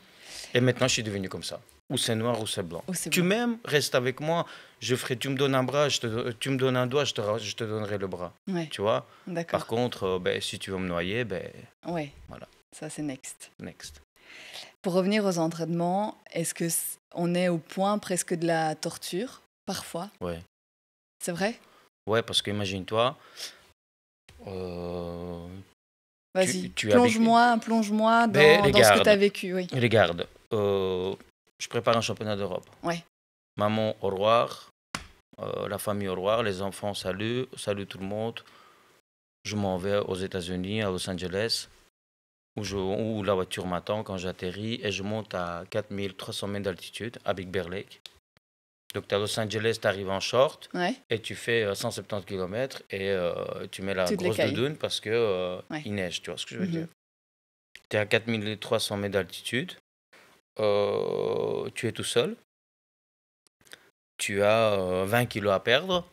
Et maintenant, je suis devenu comme ça. Ou c'est noir ou c'est blanc. Ou c'est Tu blanc. m'aimes, reste avec moi. Tu me donnes un bras, tu me donnes un doigt, je te donnerai le bras. Ouais, Tu vois? d'accord. Par contre, ben, si tu veux me noyer, ben, Ouais. Voilà. Ça, c'est next. next. Pour revenir aux entraînements, est-ce que on est au point presque de la torture, parfois? Ouais. C'est vrai? Ouais, parce qu'imagine-toi, Vas-y, tu plonge-moi dans, Ben, dans ce que regarde. tu as vécu, oui. regarde, je prépare un championnat d'Europe. Ouais. Maman, au revoir. La famille, au revoir. Les enfants, salut tout le monde. Je m'en vais aux États-Unis, à Los Angeles, où la voiture m'attend quand j'atterris et je monte à 4300 mètres d'altitude à Big Bear Lake. Donc, tu à Los Angeles, tu arrives en short Ouais, et tu fais 170 km et tu mets la Toutes les grosse cailles. doudoune parce que Ouais. il neige, tu vois ce que je veux Mhm. dire. Tu es à 4300 mètres d'altitude, tu es tout seul, tu as 20 kilos à perdre,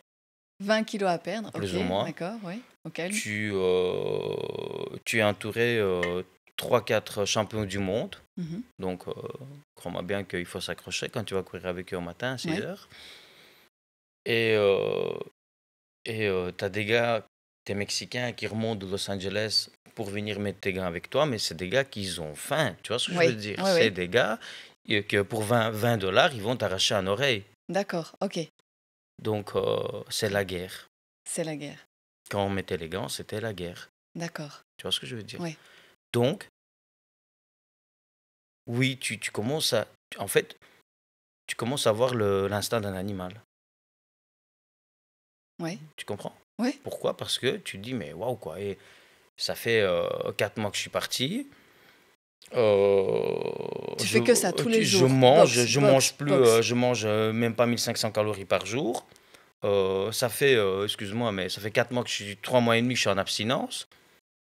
20 kilos à perdre, Plus ok, ou moins. d'accord, oui, au calme. tu es entouré 3-4 champions du monde. Mhm. Donc, crois-moi bien qu'il faut s'accrocher quand tu vas courir avec eux au matin à 6 Ouais. heures. Et tu as des gars, des Mexicains qui remontent de Los Angeles pour venir mettre tes gars avec toi, mais c'est des gars qui ont faim. Tu vois ce que Oui, je veux dire? oui, C'est oui. des gars que pour 20 $, ils vont t'arracher un oreille. D'accord, ok, Donc, c'est la guerre. c'est la guerre. Quand on mettait les gants, c'était la guerre. D'accord, Tu vois ce que je veux dire? Oui. Donc, oui, tu commences à... En fait, tu commences à voir l'instinct d'un animal. oui, Tu comprends? Oui. Pourquoi? Parce que tu te dis, mais waouh, quoi. Et ça fait 4 mois que je suis parti. Tu fais que ça tous les jours. Je mange plus, boxe. je mange même pas 1500 calories par jour. Ça fait, excuse-moi, mais ça fait 4 mois que 3 mois et demi que je suis en abstinence.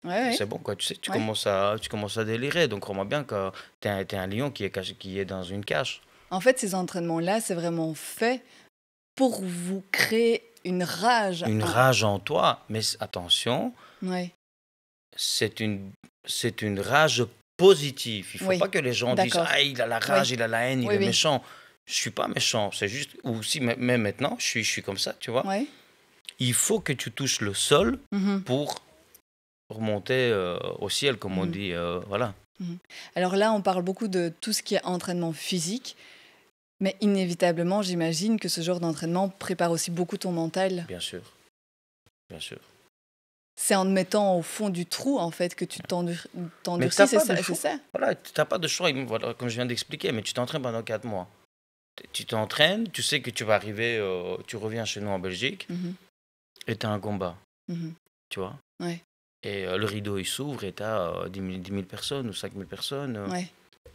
Ouais, ouais. C'est bon, quoi. Tu sais, tu Ouais. commences à délirer. Donc, crois-moi bien que t'es un lion qui est dans une cage. En fait, ces entraînements-là, c'est vraiment fait pour vous créer une rage. Une rage en toi. Mais attention, Ouais, c'est une rage positive. Il ne faut Oui, pas que les gens disent d'accord. ah, il a la rage, Oui. il a la haine, il Oui, est oui. méchant. Je suis pas méchant. C'est juste. Ou si, même maintenant, je suis comme ça, tu vois. ouais. Il faut que tu touches le sol Mhm. pour remonter au ciel, comme on Mhm. dit. Voilà. Alors là, on parle beaucoup de tout ce qui est entraînement physique, mais inévitablement, j'imagine que ce genre d'entraînement prépare aussi beaucoup ton mental. Bien sûr. Bien sûr. C'est en te mettant au fond du trou, en fait, que tu t'endurcis, t'as c'est pas ça, de c'est choix. ça. Voilà, tu n'as pas de choix, voilà, comme je viens d'expliquer, mais tu t'entraînes pendant 4 mois. Tu t'entraînes, tu sais que tu vas arriver, tu reviens chez nous en Belgique, Mhm. et tu as un combat, Mhm. tu vois. Ouais. Et le rideau, il s'ouvre, et tu as 10 000 personnes ou 5 000 personnes. Ouais.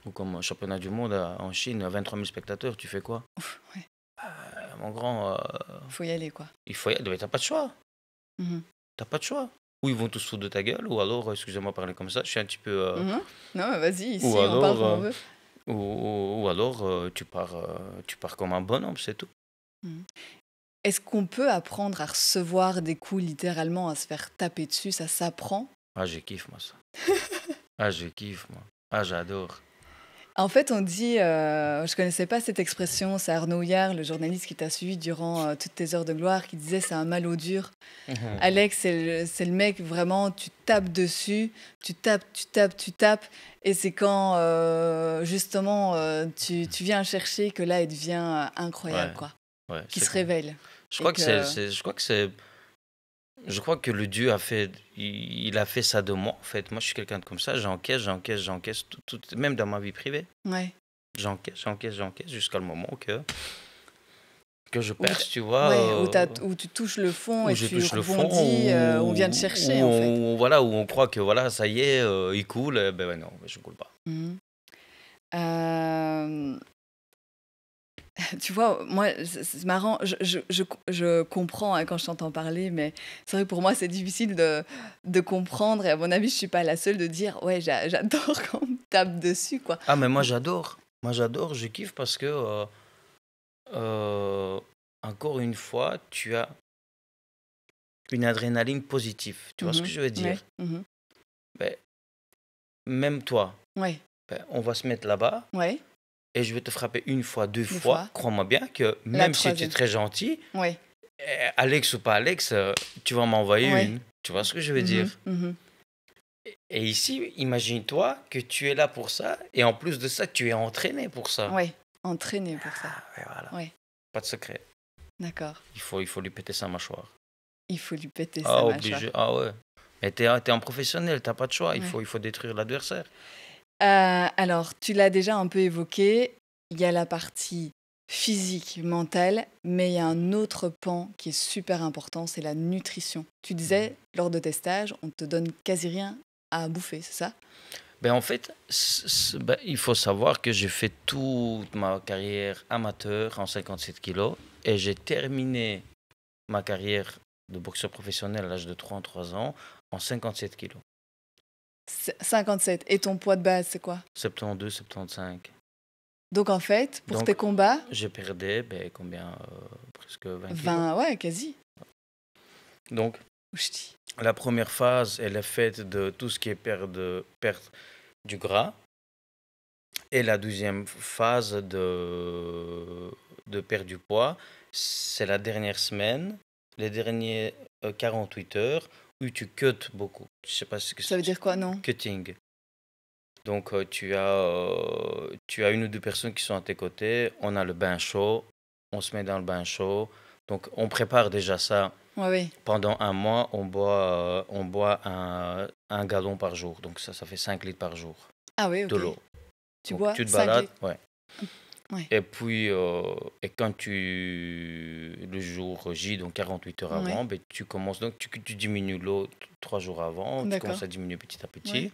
Ou comme un championnat du monde en Chine, 23 000 spectateurs, tu fais quoi? Ouf, ouais. Mon grand, Faut y aller, quoi. il faut y aller, mais t'as pas de choix. Mhm. T'as pas de choix. Ou ils vont tous foutre de ta gueule, ou alors, excusez-moi de parler comme ça, je suis un petit peu... Mhm. Non, mais vas-y, ici, ou on parle alors, comme on veut. ou alors tu pars comme un bonhomme, c'est tout. Est-ce qu'on peut apprendre à recevoir des coups, littéralement, à se faire taper dessus? Ça s'apprend? Ah, je kiffe, moi, ça. Ah, je kiffe, moi. Ah, j'adore. En fait, on dit, je connaissais pas cette expression, c'est Arnaud Houillard, le journaliste qui t'a suivi durant toutes tes heures de gloire, qui disait c'est un mal au dur. Alex, c'est le mec, vraiment, tu tapes dessus, tu tapes, et c'est quand, justement, tu viens chercher que là, il devient incroyable, Ouais, quoi. Ouais, Qui c'est se clair. révèle. Je crois et que que- c'est Je crois que le Dieu il a fait ça de moi, en fait. Moi, je suis quelqu'un de comme ça. J'encaisse, même dans ma vie privée. Ouais. J'encaisse, jusqu'à le moment que je Où perce, tu vois. où tu touches le fond Où et je tu touche le fond, rebondis, on vient te chercher, en fait. Voilà, où on croit que voilà, ça y est, il coule. Ben ouais, non, je ne coule pas. Mhm. Tu vois, moi, c'est marrant, je comprends hein, quand je t'entends parler, mais c'est vrai que pour moi, c'est difficile de comprendre. Et à mon avis, je ne suis pas la seule de dire, ouais, j'adore quand on me tape dessus, quoi. Ah, mais moi, j'adore. Moi, j'adore, je kiffe parce que, encore une fois, tu as une adrénaline positive. Tu vois ce que je veux dire? Ouais. Mhm. Ben, même toi, Ouais. ben, on va se mettre là-bas. Ouais. Et je vais te frapper une fois, deux Fois. fois. Crois-moi bien que même si tu es troisième. très gentil, Ouais. Alex ou pas Alex, tu vas m'envoyer Ouais. une. Tu vois ce que je veux dire? Mhm. Et ici, imagine-toi que tu es là pour ça. Et en plus de ça, tu es entraîné pour ça. Ouais. Entraîné pour ça. Ah, ouais, voilà. Ouais. Pas de secret. D'accord. Il faut lui péter sa mâchoire. Il faut lui péter Ah, sa obligé. mâchoire. Ah ouais. Mais t'es un professionnel, t'as pas de choix. Ouais. Il faut détruire l'adversaire. Alors, tu l'as déjà un peu évoqué, il y a la partie physique, mentale, mais il y a un autre pan qui est super important, c'est la nutrition. Tu disais, lors de tes stages, on te donne quasi rien à bouffer, c'est ça? Ben en fait, il faut savoir que j'ai fait toute ma carrière amateur en 57 kilos et j'ai terminé ma carrière de boxeur professionnel à l'âge de 33 ans en 57 kilos. 57. Et ton poids de base, c'est quoi? 72, 75. Donc en fait, pour Donc, tes combats, j'ai perdu, combien presque 20 kilos. 20, ouais, quasi. Donc, Ouchti. la première phase, elle est faite de tout ce qui est perte du gras. Et la deuxième phase de perte du poids, c'est la dernière semaine, les derniers 48 heures, où tu cuts beaucoup. Je sais pas ce que Ça veut dire quoi, non? Cutting. Donc, tu as une ou deux personnes qui sont à tes côtés. On a le bain chaud. On se met dans le bain chaud. Donc, on prépare déjà ça. Ouais, oui. Pendant un mois, on boit un gallon par jour. Donc, ça fait 5 litres par jour Ah oui, ok. de l'eau. Tu Donc, bois tu te 5 balades. litres. Ouais. Ouais. Et puis, et quand le jour J, donc 48 heures avant, Ouais. tu commences. Donc, tu diminues l'eau 3 jours avant. Tu D'accord. commences à diminuer petit à petit. Ouais.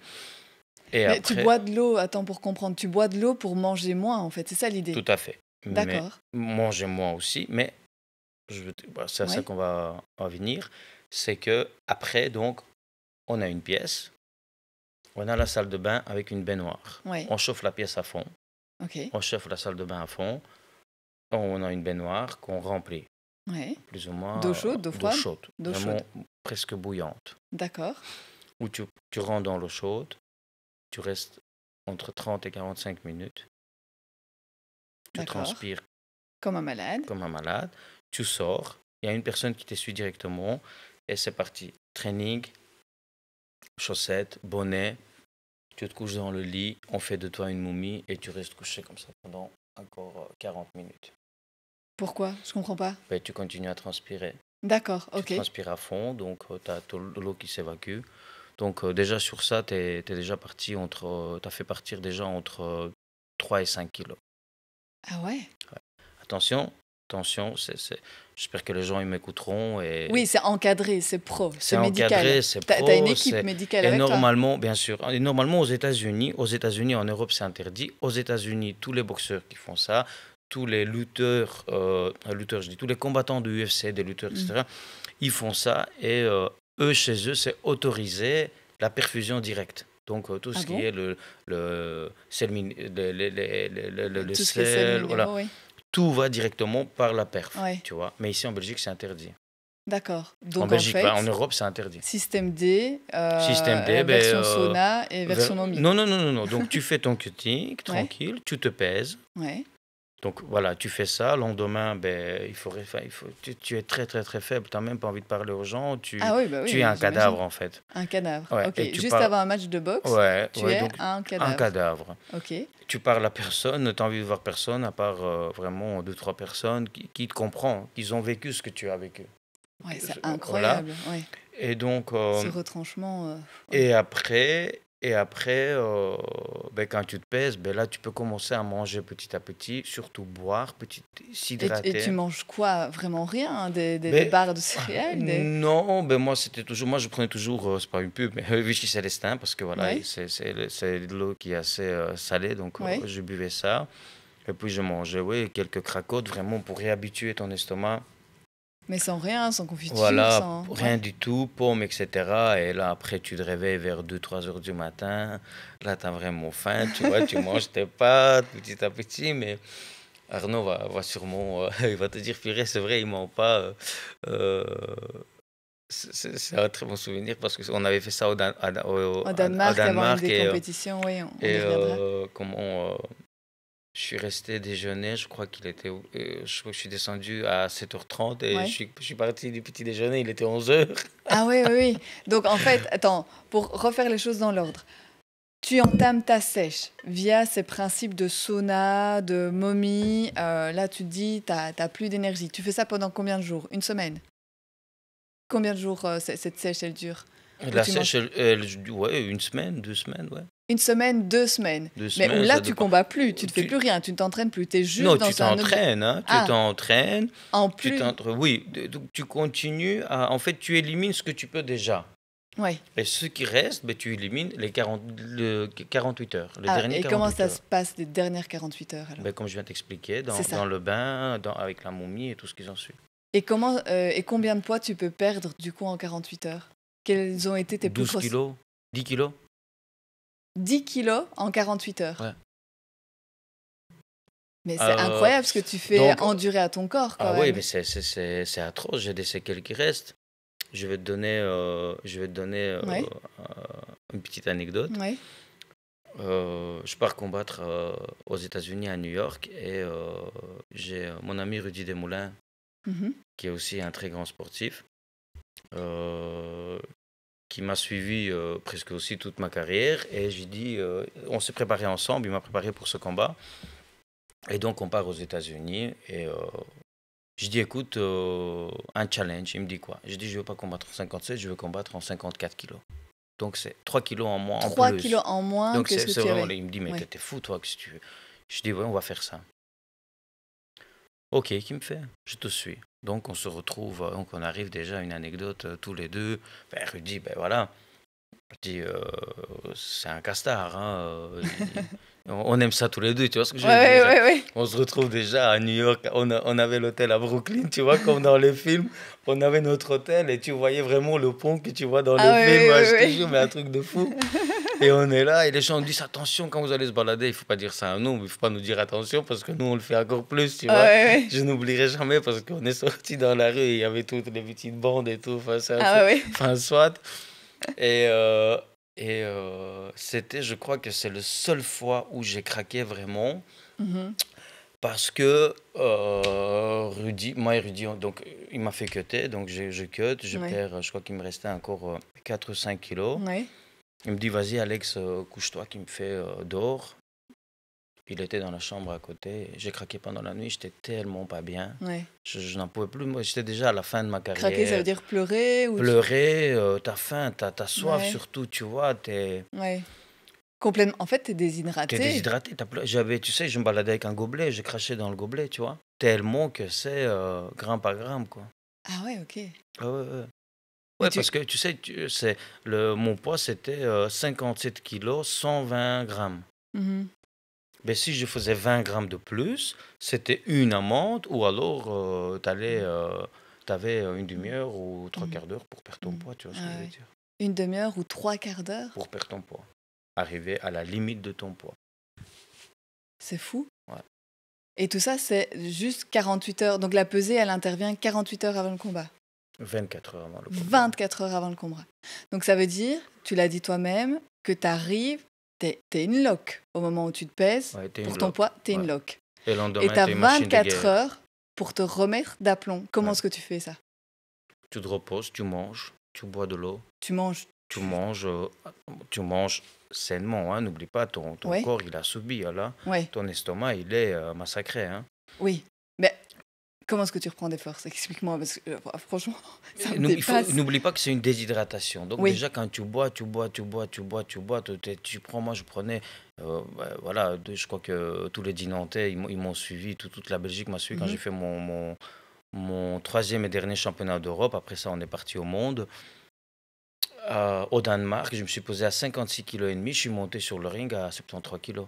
Et Mais après, tu bois de l'eau, attends pour comprendre, tu bois de l'eau pour manger moins en fait, c'est ça l'idée? tout à fait. Mais D'accord. manger moins aussi. Mais c'est à ça Ouais. qu'on va en venir. C'est que après, donc, on a une pièce. On a la salle de bain avec une baignoire. Ouais. On chauffe la pièce à fond. Ok. On chauffe la salle de bain à fond. On a une baignoire qu'on remplit, Ouais. plus ou moins. D'eau chaude, d'eau froide? D'eau Vraiment chaude. presque bouillante. D'accord. Où tu rentres dans l'eau chaude. Tu restes entre 30 et 45 minutes. Tu D'accord. transpires Comme un malade. comme un malade. Tu sors. Il y a une personne qui t'essuie directement. Et c'est parti. Training, chaussettes, bonnet. Tu te couches dans le lit. On fait de toi une momie. Et tu restes couché comme ça pendant encore 40 minutes. Pourquoi? Je comprends pas. Ben, tu continues à transpirer. D'accord, ok. Tu transpires à fond. Donc, tu as de l'eau qui s'évacue. Donc, déjà sur ça, tu es déjà parti tu as fait partir déjà entre 3 et 5 kilos. Ah ouais? Attention, j'espère que les gens ils m'écouteront. Et Oui, c'est encadré, c'est pro, c'est c'est médical. encadré, c'est T'as pro. une équipe médicale Et avec toi? normalement, bien sûr, et normalement aux États-Unis, en Europe, c'est interdit. Aux États-Unis, tous les boxeurs qui font ça, tous les lutteurs, je dis tous les combattants de UFC, des lutteurs, etc., ils font ça et eux, chez eux, c'est autorisé la perfusion directe. Donc, tout ce qui est le sel, Tout ce qui est sel sel, minéraux, voilà. oui. Tout va directement par la perf, Ouais. tu vois. Mais ici, en Belgique, c'est interdit. D'accord. Donc En Belgique, en fait, en Europe, c'est interdit. système D, Système D, version sauna et version Non, momie. non. Donc, tu fais ton cutting, tranquille, tu te pèses. Ouais. Donc, voilà, tu fais ça. Le lendemain, tu es très, très, très faible. Tu n'as même pas envie de parler aux gens. Ah oui, bah oui, tu es un j'imagine. cadavre, en fait. Un cadavre. Ouais, Ok. et tu Juste parles- avant un match de boxe, tu es donc, un cadavre. un cadavre. Ok. Tu parles à personne, tu as envie de voir personne, à part vraiment 2-3 personnes qui te comprennent, qui ont vécu ce que tu as vécu. Ouais, c'est Voilà. incroyable. Ouais. Et donc, Ce retranchement. Ouais. et après, ben, quand tu te pèses, ben là, tu peux commencer à manger petit à petit, surtout boire, Et tu s'hydrater. manges quoi? Vraiment rien? Hein, des Ben, barres de céréales? non, ben moi, moi, je prenais toujours, c'est pas une pub, mais Vichy Célestin, parce que voilà, Ouais, c'est de l'eau qui est assez salée, donc ouais. je buvais ça. Et puis, je mangeais, oui, quelques cracottes, vraiment, pour réhabituer ton estomac. Mais sans rien, sans confiture, Voilà, sans. rien Ouais. du tout, pommes, etc. Et là, après, tu te réveilles vers 2 3 heures du matin. Là, tu as vraiment faim, tu vois, tu manges tes pâtes petit à petit. Mais Arnaud va sûrement, il va te dire, purée, c'est vrai, il ment pas. Euh, c'est un très bon souvenir parce qu'on avait fait ça Au à Danemark, avant une Danemark des compétitions, oui, on y reviendra. je suis resté déjeuner, je crois je crois que je suis descendu à 7h30 et Ouais. je suis parti du petit déjeuner, il était 11h. Ah oui, oui, oui. Donc en fait, attends, pour refaire les choses dans l'ordre, tu entames ta sèche via ces principes de sauna, de momie. Là, tu te dis, t'as plus d'énergie. Tu fais ça pendant combien de jours? Une semaine? Combien de jours cette sèche, elle dure? Où La tu manges sèche, ouais, 1 semaine, 2 semaines, ouais. une semaine, 2 semaines. Deux Mais où semaines, là, ça tu dépend. combats plus, tu ne fais Tu, plus rien, tu ne t'entraînes plus. Tu es juste non, tu dans un t'entraînes, hein, tu Ah, t'entraînes, en plus. oui, donc tu continues en fait, tu élimines ce que tu peux déjà. Ouais. Et ce qui reste, ben, tu élimines le 48 heures, les Ah, derniers et comment 48 ça se heures. passe les dernières 48 heures alors? Ben, comme je viens de t'expliquer, C'est ça. dans le bain, avec la momie et tout ce qui s'en suit. Et combien de poids tu peux perdre du coup en 48 heures? Quels ont été tes plus 12 grosses... kilos, 10 kilos. 10 kilos en 48 heures. Ouais. Mais c'est Euh, incroyable ce que tu fais donc, endurer à ton corps quand ah oui, même. mais c'est atroce, j'ai des séquelles qui restent. Je vais te donner Ouais, une petite anecdote. ouais. Je pars combattre aux États-Unis, à New York, et j'ai mon ami Rudy Desmoulins, Mhm. qui est aussi un très grand sportif, euh, qui m'a suivi presque aussi toute ma carrière. Et j'ai dit, on s'est préparé ensemble, il m'a préparé pour ce combat. Et donc on part aux États-Unis, et je dis, écoute, un challenge. Il me dit quoi? Je dis, je veux pas combattre en 57, je veux combattre en 54 kilos. Donc c'est 3 kilos en moins en 3 plus. kilos en moins Donc que ce que c'est tu vraiment, avais. il me dit, mais Ouais. t'es fou toi, qu'est-ce que tu veux? Je dis, ouais, on va faire ça. Ok, qui me fait? Je te suis. Donc on se retrouve, donc on arrive déjà à une anecdote tous les deux. Ben, Rudy, ben voilà. Je dis, c'est un castard, hein, on aime ça tous les deux, tu vois ce que je veux Ouais, dire? ouais, ouais. On se retrouve déjà à New York, on avait l'hôtel à Brooklyn, tu vois, comme dans les films. On avait notre hôtel et tu voyais vraiment le pont que tu vois dans Ah les films, ouais, hein, ouais, je te ouais, jure, mais un truc de fou. Et on est là et les gens nous disent attention quand vous allez se balader, il faut pas dire ça à nous, il faut pas nous dire attention parce que nous on le fait encore plus, tu ouais. vois. Ouais, ouais. Je n'oublierai jamais parce qu'on est sorti dans la rue et il y avait toutes les petites bandes et tout, enfin, Ah ouais, ouais. enfin soit. Et, c'était, je crois que c'est le seul fois où j'ai craqué vraiment Mhm. parce que Rudy, moi et Rudy, donc il m'a fait cutter, donc je cut, je Ouais. perds, je crois qu'il me restait encore 4 ou 5 kilos. Ouais. Il me dit, vas-y Alex, couche-toi, qui me fait dehors. Il était dans la chambre à côté. J'ai craqué pendant la nuit, j'étais tellement pas bien. Ouais. Je n'en pouvais plus, moi j'étais déjà à la fin de ma Craquer, ça veut carrière. dire pleurer ou Pleurer, t'as faim, t'as soif Ouais, surtout, tu vois, ouais. Complètement. En fait, t'es t'es déshydraté. déshydraté. Tu sais, je me baladais avec un gobelet, j'ai craché dans le gobelet, tu vois. Tellement que c'est gramme par gramme, quoi. Ah ouais, ok. Ah ouais, ouais. Mais Ouais, parce que tu sais, mon poids c'était 57 kilos, 120 grammes. Mhm. Mais si je faisais 20 grammes de plus, c'était une amende ou alors t'avais une demi-heure ou trois Mhm. quarts d'heure pour perdre ton Mhm. poids, tu vois ce Ah que je veux ouais. dire? Une demi-heure ou 3 quarts d'heure? Pour perdre ton poids. Arriver à la limite de ton poids. C'est fou. Ouais. Et tout ça, c'est juste 48 heures. Donc la pesée, elle intervient 48 heures avant le combat. 24 heures avant le combat. 24 heures avant le combat. Donc ça veut dire, tu l'as dit toi-même, que tu arrives, t'es une loque au moment où tu te pèses. Ouais, t'es Pour une ton loque. poids, t'es une Ouais. loque. Et le Et lendemain, tu as t'es une machine de 24 guerre. heures pour te remettre d'aplomb. Comment Ouais. est-ce que tu fais ça? Tu te reposes, tu manges, tu bois de l'eau, Tu manges. tu manges sainement, hein. N'oublie pas, ton Ouais. corps, il a subi, là. Ouais, Ton estomac, il est massacré, hein. oui. Mais comment est-ce que tu reprends des forces? Explique-moi, parce que franchement, ça me N'oublie dépasse. n'oublie pas que c'est une déshydratation. Donc Oui. déjà, quand tu bois, tu prends, moi je prenais, voilà, je crois que tous les Dinantais, ils m'ont suivi, toute la Belgique m'a suivi quand j'ai fait mon troisième et dernier championnat d'Europe. Après ça, on est parti au monde. Au Danemark, je me suis posé à 56,5 kg, je suis monté sur le ring à 73 kg.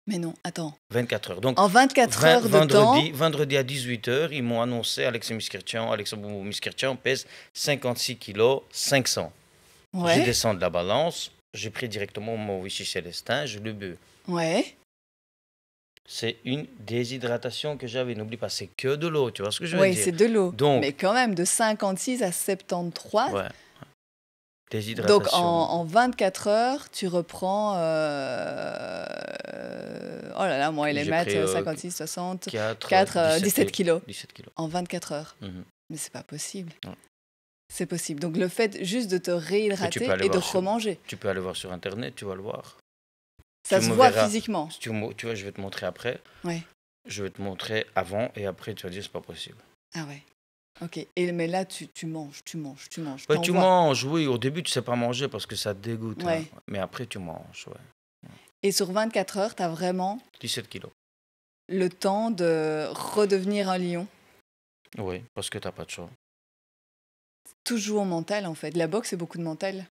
Mais non, attends. 24 heures. Donc, En 24 heures de temps, vendredi à 18 h, ils m'ont annoncé Alex Miskirtchian pèse 56 kg 500. Je ouais, descends de la balance, j'ai pris directement mon Vichy Célestin, je le bu. ouais. C'est une déshydratation que j'avais. N'oublie pas, c'est que de l'eau, tu vois ce que je veux Oui, dire? c'est de l'eau. Donc, Mais quand même, de 56 à 73. ouais, déshydratation. Donc en 24 heures, tu reprends. Oh là là, moi et les J'ai maths, pris, 56, 60, 4, 17 kilos 17 kilos. en 24 heures. Mhm. Mais c'est pas possible. Ouais. C'est possible. Donc le fait juste de te réhydrater aller et de voir sur- remanger, Tu peux aller voir sur Internet, tu vas le voir. ça Tu se me voit verras. physiquement. Si tu vois, je vais te montrer après. Ouais. Je vais te montrer avant et après, tu vas dire c'est pas possible. Ah ouais. Ok. Mais là, tu manges. Ouais, T'en tu vois. manges, oui. Au début, tu sais pas manger parce que ça te dégoûte. Ouais. Hein. Mais après, tu manges, ouais. Et sur 24 heures, tu as vraiment 17 kilos. le temps de redevenir un lion. Oui, parce que t'as pas de choix. Toujours mental, en fait. La boxe, c'est beaucoup de mental.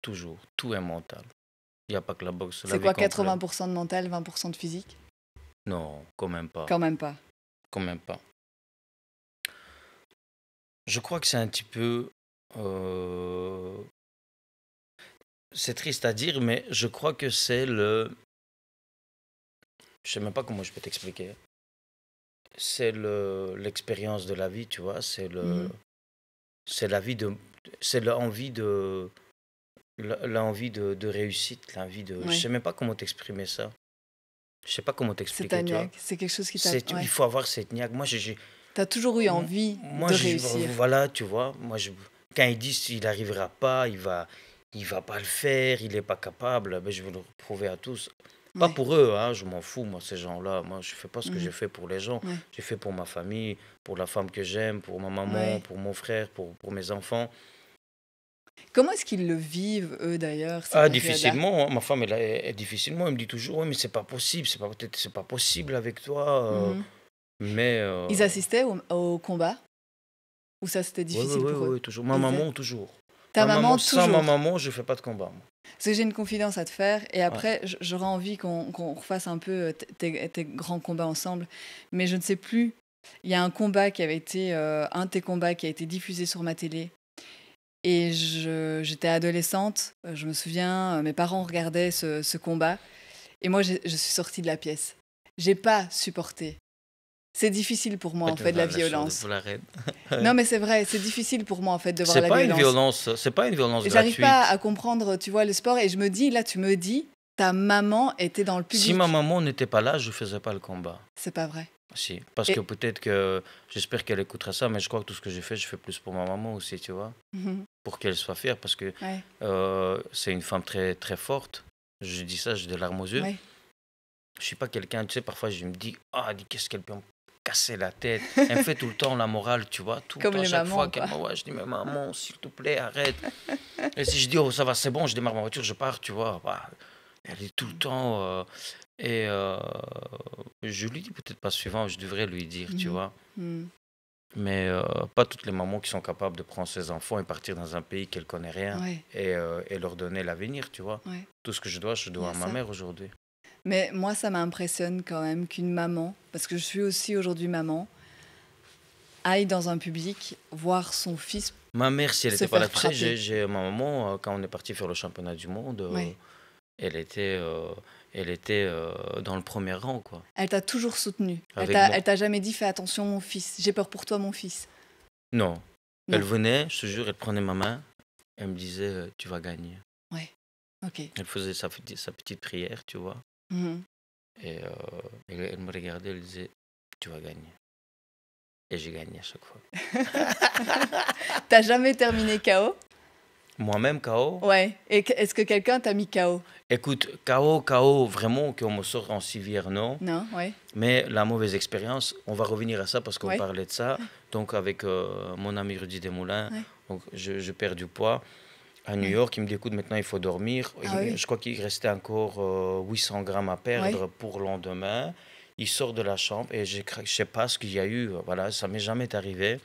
Toujours. Tout est mental. Il n'y a pas que la boxe. C'est quoi, 80% de mental, 20% de physique? Non, quand même pas. Quand même pas. Quand même pas. Je crois que c'est un petit peu... C'est triste à dire, mais je crois que c'est le... Je sais même pas comment je peux t'expliquer. C'est l'expérience de la vie, tu vois. C'est c'est la vie de... C'est l'envie de... L'envie de réussite, l'envie de... Ouais. Je sais même pas comment t'exprimer ça. Je sais pas comment C'est t'expliquer, ta tu vois. niaque. C'est quelque chose qui t'a... Il Ouais. faut avoir cette niaque. Moi, T'as toujours eu envie de réussir. Voilà, tu vois. Moi, quand ils disent qu'il n'arrivera pas, il va pas le faire, il n'est pas capable, ben, je vais le prouver à tous. Pas Ouais. pour eux, hein, je m'en fous, moi, ces gens-là. Moi, je fais pas ce que Mhm. j'ai fait pour les gens. Ouais. J'ai fait pour ma famille, pour la femme que j'aime, pour ma maman, Ouais. pour mon frère, pour mes enfants. Comment est-ce qu'ils le vivent, eux, d'ailleurs, ces périodes-là? Difficilement. Hein. Ma femme, elle difficilement. Elle me dit toujours, oui, mais c'est pas possible. C'est pas possible avec toi. Mhm. Mais... Ils assistaient au combat? Ou ça, c'était difficile pour eux? Oui, toujours. Ma maman, toujours. Ta maman, Sans toujours? ma maman, je fais pas de combat. Moi. Parce que j'ai une confidence à te faire, et après, j'aurais envie qu'on refasse un peu tes grands combats ensemble. Mais je ne sais plus. Il y a un combat qui avait été... un de tes combats qui a été diffusé sur ma télé. Et j'étais adolescente, je me souviens, mes parents regardaient ce combat. Et moi, je suis sortie de la pièce. J'ai pas supporté. C'est difficile pour moi, en fait, de la violence. Non, mais c'est vrai, c'est difficile pour moi, en fait, de voir la violence. C'est pas une violence J'arrive gratuite. pas à comprendre, tu vois, le sport. Et je me dis, là, tu me dis, ta maman était dans le public. Si ma maman n'était pas là, je faisais pas le combat. C'est pas vrai. Si, parce que peut-être que... J'espère qu'elle écoutera ça, mais je crois que tout ce que j'ai fait, je fais plus pour ma maman aussi, tu vois. Mhm. Pour qu'elle soit fière, parce que Ouais. c'est une femme très, très forte. Je dis ça, j'ai des larmes aux yeux. Ouais. Je suis pas quelqu'un, tu sais, parfois je me dis, qu'est-ce qu'elle peut me casser la tête. Elle me fait tout le temps la morale, tu vois. Tout Comme le temps, les chaque mamans, fois quoi. qu'elle je dis, mais maman, s'il te plaît, arrête. Et si je dis, oh, ça va, c'est bon, je démarre ma voiture, je pars, tu vois. Bah, elle est tout le temps... je lui dis peut-être pas suivant, je devrais lui dire, tu vois. Mhm. Mais pas toutes les mamans qui sont capables de prendre ses enfants et partir dans un pays qu'elle connaît rien Ouais. et leur donner l'avenir, tu vois. Ouais. Tout ce que je dois à ma mère aujourd'hui. Mais moi, ça m'impressionne quand même qu'une maman, parce que je suis aussi aujourd'hui maman, aille dans un public voir son fils. Ma mère, si elle se n'était pas là, faire tu sais, frapper. j'ai ma maman, quand on est parti faire le championnat du monde, Ouais. elle était dans le premier rang, quoi. Elle t'a toujours soutenu. Avec moi. Elle t'a jamais dit fais attention mon fils, j'ai peur pour toi mon fils. Non. Non. Elle venait, je te jure, elle prenait ma main, elle me disait tu vas gagner. Ok. Elle faisait sa petite prière, tu vois. Mhm. Et elle me regardait, elle disait tu vas gagner. Et j'ai gagné à chaque fois. T'as jamais terminé KO? Moi-même, KO. Ouais. Et est-ce que quelqu'un t'a mis KO? Écoute, KO, vraiment, qu'on me sort en civière, non. Non, ouais. Mais la mauvaise expérience, on va revenir à ça parce qu'on Ouais. parlait de ça. Donc, avec mon ami Rudy Desmoulins, Ouais. donc, je perds du poids. À New Ouais. York, il me dit, écoute, maintenant, il faut dormir. Ah oui. Je crois qu'il restait encore 800 grammes à perdre pour le lendemain. Il sort de la chambre et je ne sais pas ce qu'il y a eu. Voilà, ça ne m'est jamais arrivé.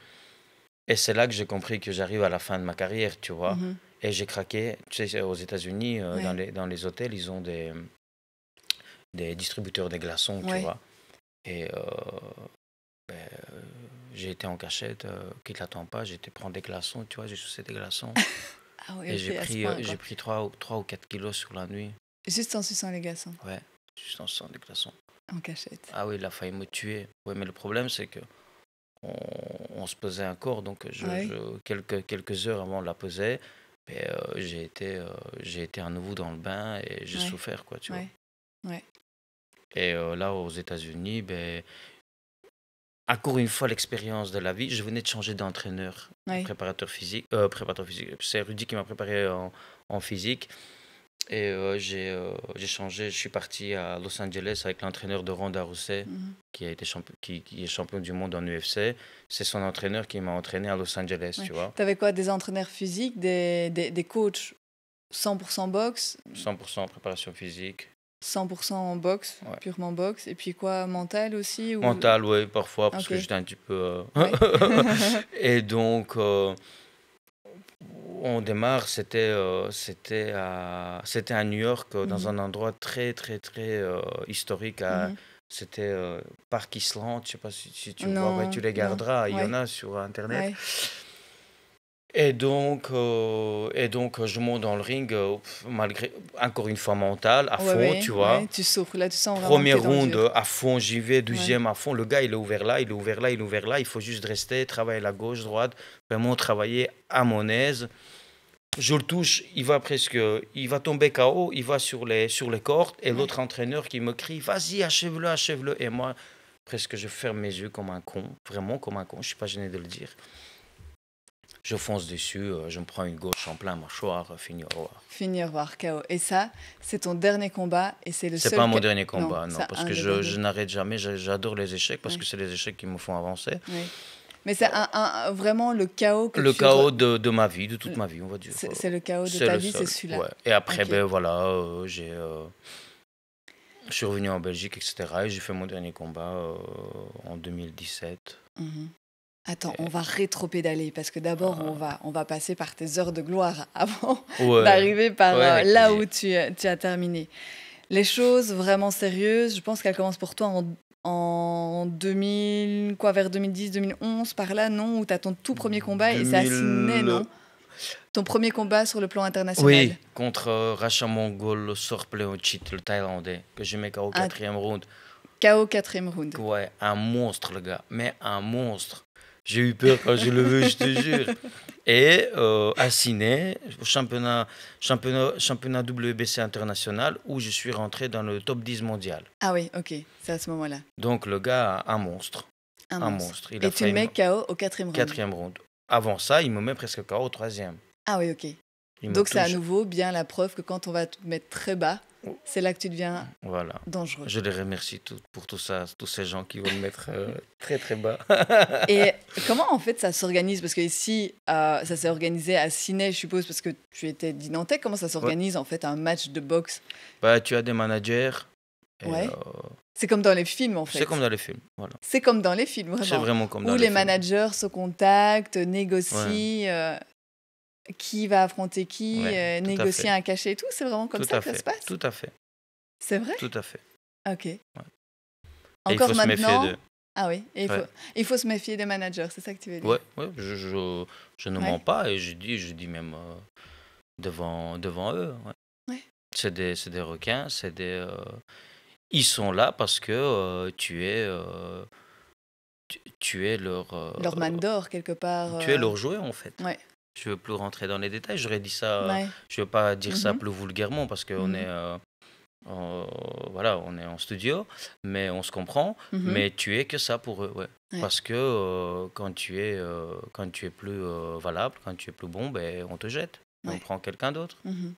Et c'est là que j'ai compris que j'arrive à la fin de ma carrière, tu vois. Mhm. Et j'ai craqué. Tu sais, aux États-Unis, Ouais. dans les hôtels, ils ont des distributeurs de glaçons, tu Ouais. vois. Et ben, j'ai été en cachette, qui ne l'attend pas. J'ai été prendre des glaçons, tu vois, j'ai sucé des glaçons. Ah oui, Et ok, à ce point, quoi. j'ai pris 3 ou 4 kilos sur la nuit. Juste en suçant les glaçons, Ouais, juste en sang des glaçons. en cachette. Ah oui, il a failli me tuer. Ouais, mais le problème, c'est que on se pesait un corps, donc Ouais. quelques heures avant de la peser, ben, j'ai été à nouveau dans le bain et j'ai Ouais. souffert, quoi, tu vois. Ouais. Ouais. Et là, aux États-Unis, ben, encore une fois, l'expérience de la vie, je venais de changer d'entraîneur, Ouais. préparateur physique. C'est Rudy qui m'a préparé en physique. Et j'ai changé, je suis parti à Los Angeles avec l'entraîneur de Ronda Rousey, Mhm. qui est champion du monde en UFC. C'est son entraîneur qui m'a entraîné à Los Angeles, Ouais. tu vois. T'avais quoi, des entraîneurs physiques, des coachs 100% boxe, 100% préparation physique. 100% boxe, Ouais. purement boxe, et puis quoi, mental aussi ou... Mental, oui, parfois, parce Ok. que j'étais un petit peu... Ouais. Et donc, on démarre, c'était à New York, dans Mhm. un endroit très, très, très historique. Mhm. C'était Park Island, je sais pas si tu vois, ouais, tu Non, les non, garderas, il y en ouais, a sur Internet. ouais, Et donc, je monte dans le ring, malgré, encore une fois, mental, à ouais, fond, tu vois. ouais, tu souffres, là tu sens vraiment que Première t'es dans le round dur. à fond, j'y vais, Ouais, deuxième à fond. Le gars, il est ouvert là, il est ouvert là, il est ouvert là. Il faut juste rester, travailler la gauche, droite, vraiment travailler à mon aise. Je le touche, il va tomber KO, il va sur les cordes. Et ouais, l'autre entraîneur qui me crie, vas-y, achève-le, achève-le. Et moi, presque, je ferme mes yeux comme un con, vraiment comme un con, je suis pas gêné de le dire. Je fonce dessus, je me prends une gauche en plein mâchoire, fini au revoir. finir voir KO. Et ça, c'est ton dernier combat, et c'est le C'est seul... pas mon dernier combat, non, c'est parce un que des je derniers. n'arrête jamais, j'adore les échecs, parce Ouais. que c'est les échecs qui me font avancer. Ouais. Mais c'est vraiment le chaos que Le tu... chaos de ma vie, de toute ma vie, on va dire. C'est le chaos de C'est ta le vie, c'est seul, celui-là. ouais. Et après, Ok. ben voilà, je suis revenu en Belgique, etc. Et j'ai fait mon dernier combat en 2017. Mhm. Attends, Et- on va rétro-pédaler parce que d'abord, on va passer par tes heures de gloire avant Ouais, d'arriver par ouais, avec là plaisir. où tu as terminé. Les choses vraiment sérieuses, je pense qu'elles commencent pour toi en 2000, quoi, vers 2010, 2011, par là, non? Où tu as ton tout premier combat et c'est à Sydney, 2000... non? Ton premier combat sur le plan international. Oui, contre Rachamongol Sorpleochit, le Thaïlandais, que j'ai mis KO au Ah. 4e round. KO 4e round. Ouais, un monstre, le gars, mais un monstre. J'ai eu peur quand je l'ai vu, je te jure. Et à Sydney, au championnat WBC international, où je suis rentré dans le top 10 mondial. Ah oui, ok, c'est à ce moment-là. Donc le gars, un monstre. Un Un monstre. monstre. Il Et a tu le failli mets KO au 4e round. 4e round. Avant ça, il me met presque KO au 3e. Ah oui, ok. Il me Donc c'est à touche. nouveau bien la preuve que quand on va te mettre très bas, c'est là que tu deviens Voilà. dangereux. Je les remercie pour tout ça, tous ces gens qui vont me mettre très très bas. Et comment en fait ça s'organise? Parce que ici, ça s'est organisé à Sydney, je suppose, parce que tu étais dit Nantais. Comment ça s'organise en fait un match de boxe? Bah, tu as des managers. Et, Ouais. C'est comme dans les films en fait. c'est comme dans les films. Voilà. C'est comme dans les films, C'est vraiment. vraiment comme Où dans les les films. managers se contactent, négocient qui va affronter qui, Ouais, tout à négocier fait. un cachet et tout. C'est vraiment comme Tout ça à que ça fait. se passe? Tout à fait. C'est vrai? Tout à fait. Ok. Et Encore il faut se méfier maintenant? de... Ah oui, et Ouais. il faut se méfier des managers, c'est ça que tu veux dire? Ouais, je ne Ouais. mens pas et je dis même devant eux. Ouais. Ouais. C'est des requins, ils sont là parce que tu es leur Leur man d'or, quelque part. tu es leur jouet en fait. Ouais. Je veux plus rentrer dans les détails. J'aurais dit ça. Ouais. Je veux pas dire ça Mhm. plus vulgairement parce qu'on Mhm. est voilà, on est en studio, mais on se comprend. Mhm. Mais tu es que ça pour eux, ouais. Ouais. Parce que quand tu es plus valable, quand tu es plus bon, ben on te jette. et on Ouais. prend quelqu'un d'autre. Mhm.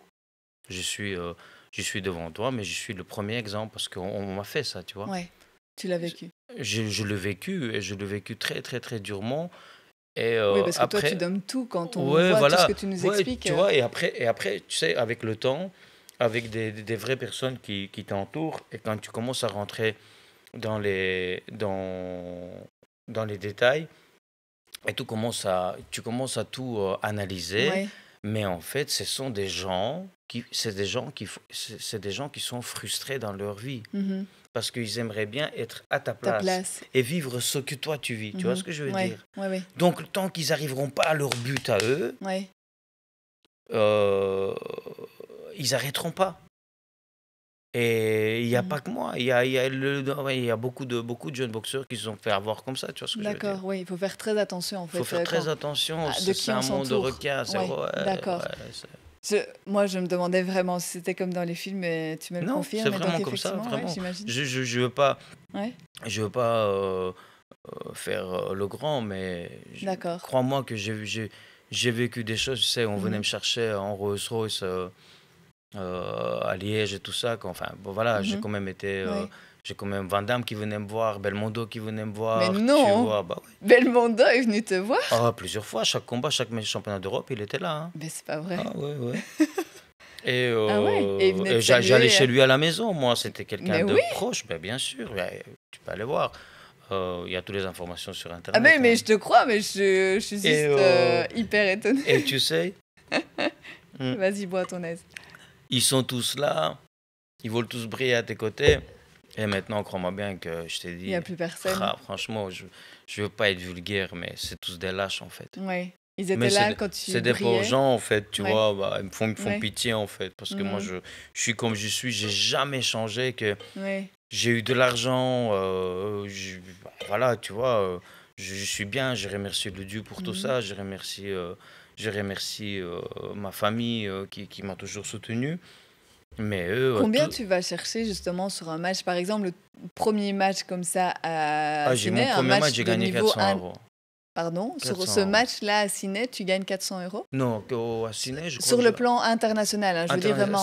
Je suis devant toi, mais je suis le premier exemple parce qu'on m'a fait ça, tu vois. Ouais. Tu l'as vécu. Je l'ai vécu et je l'ai vécu très, très, très durement. Et Oui, parce que toi, tu après, donnes tout quand on ouais, voit tout ce que voilà, tu nous ouais, expliques. tu vois, et après, tu sais, avec le temps, avec des vraies personnes qui t'entourent, et quand tu commences à rentrer dans dans les détails, et tu commences à tout analyser, Ouais. mais en fait, ce sont des gens c'est des gens qui sont frustrés dans leur vie Mhm. parce qu'ils aimeraient bien être à ta Ta place place. et vivre ce que toi tu vis. Tu vois ce que je veux Ouais. dire? Ouais, ouais. Donc, tant qu'ils n'arriveront pas à leur but à eux, Ouais. euh, ils n'arrêteront pas. Et il n'y a Mhm. pas que moi. Ouais, il y a beaucoup de jeunes boxeurs qui se sont fait avoir comme ça. Tu vois ce que je veux dire? D'accord, oui, il faut faire très attention en Il faut fait faire très quand... attention. de C'est qui un on monde de s'entoure. requins. Ouais, d'accord. Moi, je me demandais vraiment si c'était comme dans les films, et tu me le Non, c'est confirmes, et donc vraiment comme ça, effectivement, ouais, vraiment. j'imagine. Je veux pas, Ouais, faire le grand, mais d'accord. crois-moi que j'ai vécu des choses. Tu sais, on venait Mhm. me chercher en Rolls-Royce à Liège et tout ça. Enfin, bon, voilà, j'ai Mhm. quand même été. Ouais. J'ai quand même Van Damme qui venait me voir, Belmondo qui venait me Mais voir, tu non, vois. Bah ouais. Belmondo est venu te voir? Ah, plusieurs fois, chaque combat, chaque championnat d'Europe, il était là, hein. Mais c'est pas vrai. Ah, ouais, ouais. Et, Ah ouais? Et il venait te j'allais saluer. chez lui à la maison, moi, c'était quelqu'un Mais de oui. proche, ben, bien sûr, ben, tu peux aller voir. Il y a toutes les informations sur Ah Internet, mais hein. je te crois, mais je suis Et, juste hyper étonnée. et tu sais, hmm, Vas-y, bois à ton aise. ils sont tous là, ils veulent tous briller à tes côtés. Et maintenant, crois-moi bien que je t'ai Il dit, n'y a plus personne. franchement, je veux pas être vulgaire, mais c'est tous des lâches, en fait. Ouais. Ils étaient Mais là quand tu c'est des pauvres brillais. gens, en fait, tu Ouais. vois, bah, ils me font Ouais. pitié, en fait, parce que moi, Mhm. je suis comme je suis, j'ai jamais changé, que Ouais. j'ai eu de l'argent, voilà, tu vois, je suis bien, je remercie le Dieu pour tout Mhm. ça, je remercie ma famille qui m'a toujours soutenu, mais eux, Combien tu vas chercher justement sur un match, par exemple, le premier match comme ça à mon Sydney, un premier match, match j'ai de gagné niveau 400 euros. Pardon, sur 400 ce euros. match-là à Sydney, tu gagnes 400 euros? Non, à Ciné, je crois Sur que le plan international, hein, je veux dire vraiment.